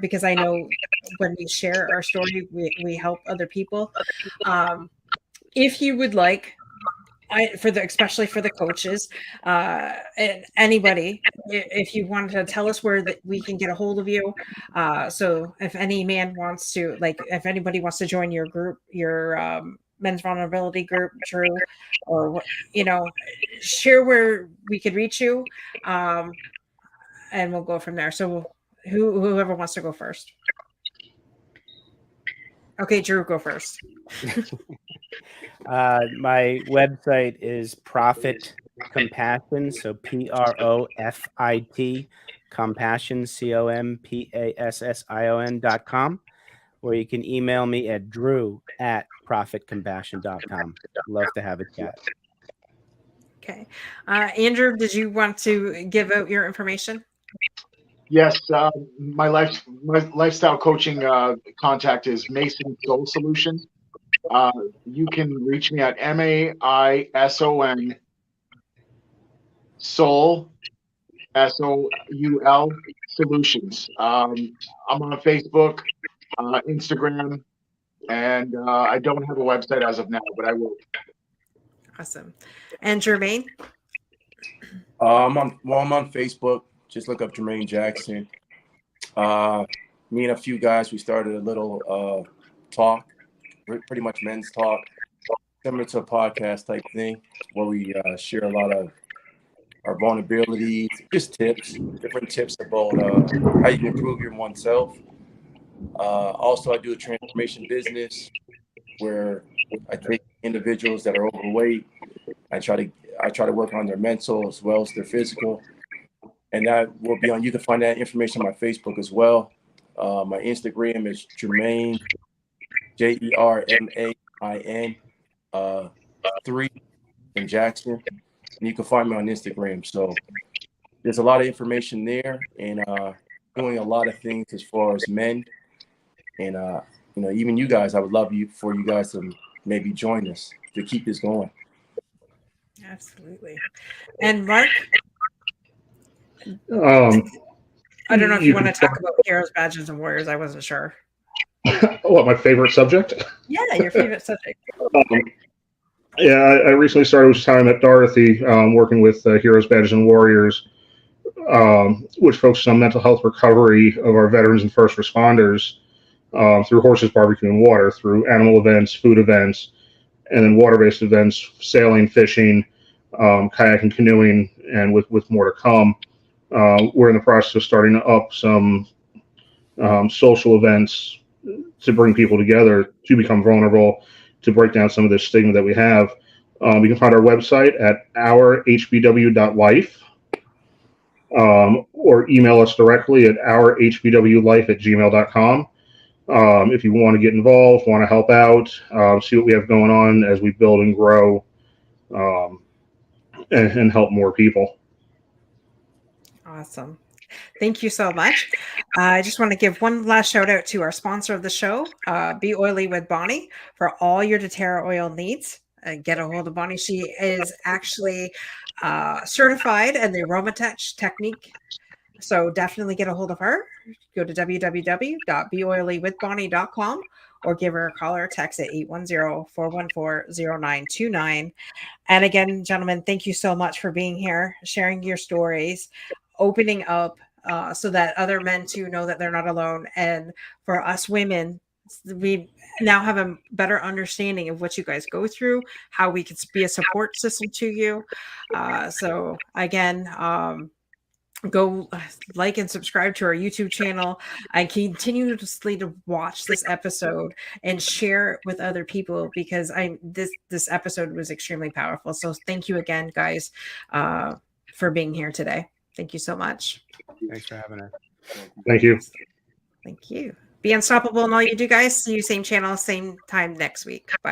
Because I know when we share our story, we help other people. If you would like, especially for the coaches, and anybody, if you wanted to tell us where we can get a hold of you. So if any man wants to, if anybody wants to join your group, your men's vulnerability group, Drew, or share where we could reach you, and we'll go from there. So whoever wants to go first. Okay, Drew, go first. My website is Profit Compassion, so PROFIT Compassion, COMPASSION.com, or you can email me at drew@profitcompassion.com. Love to have a chat. Okay. Andrew, did you want to give out your information? Yes, my lifestyle coaching contact is Mason Soul Solution. You can reach me at MAISON Soul SOUL Solutions. I'm on Facebook, Instagram, and I don't have a website as of now, but I will. Awesome. And Jermaine? I'm on Facebook. Just look up Jermaine Jackson. Me and a few guys, we started a little talk, pretty much men's talk, similar to a podcast type thing, where we share a lot of our vulnerabilities, just different tips about how you can improve your oneself. Also, I do a transformation business where I take individuals that are overweight. I try to work on their mental as well as their physical. And that will be on, you can find that information on my Facebook as well. My Instagram is Jermaine, JERMAIN 3 in Jackson. And you can find me on Instagram. So there's a lot of information there, and doing a lot of things as far as men. And, even you guys, I would love for you guys to maybe join us to keep this going. Absolutely. And Mark? I I don't know if you want to talk about heroes, badges, and warriors. I wasn't sure. What, my favorite subject? Yeah, your favorite subject. Yeah, I recently started with time at Dorothy, working with Heroes, Badges, and Warriors, which focuses on mental health recovery of our veterans and first responders through horses, barbecue, and water, through animal events, food events, and then water-based events, sailing, fishing, kayaking, canoeing, and with more to come. We're in the process of starting up some social events to bring people together to become vulnerable, to break down some of the stigma that we have. You can find our website at ourhbw.life, or email us directly at ourhbwlife@gmail.com. If you want to get involved, want to help out, see what we have going on as we build and grow, and help more people. Awesome. Thank you so much. I just want to give one last shout out to our sponsor of the show, Be Oily with Bonnie, for all your doTERRA oil needs. Get a hold of Bonnie. She is actually certified in the Aromatouch technique. So definitely get a hold of her. Go to www.beoilywithbonnie.com or give her a call or text at 810-414-0929. And again, gentlemen, thank you so much for being here, sharing your stories, opening up so that other men too know that they're not alone. And for us women, we now have a better understanding of what you guys go through, how we can be a support system to you. So again, go like and subscribe to our YouTube channel. I continuously to watch this episode and share it with other people, because this episode was extremely powerful. So thank you again, guys, for being here today. Thank you so much. Thanks for having us. Thank you. Thank you. Be unstoppable in all you do, guys. See you same channel, same time next week. Bye.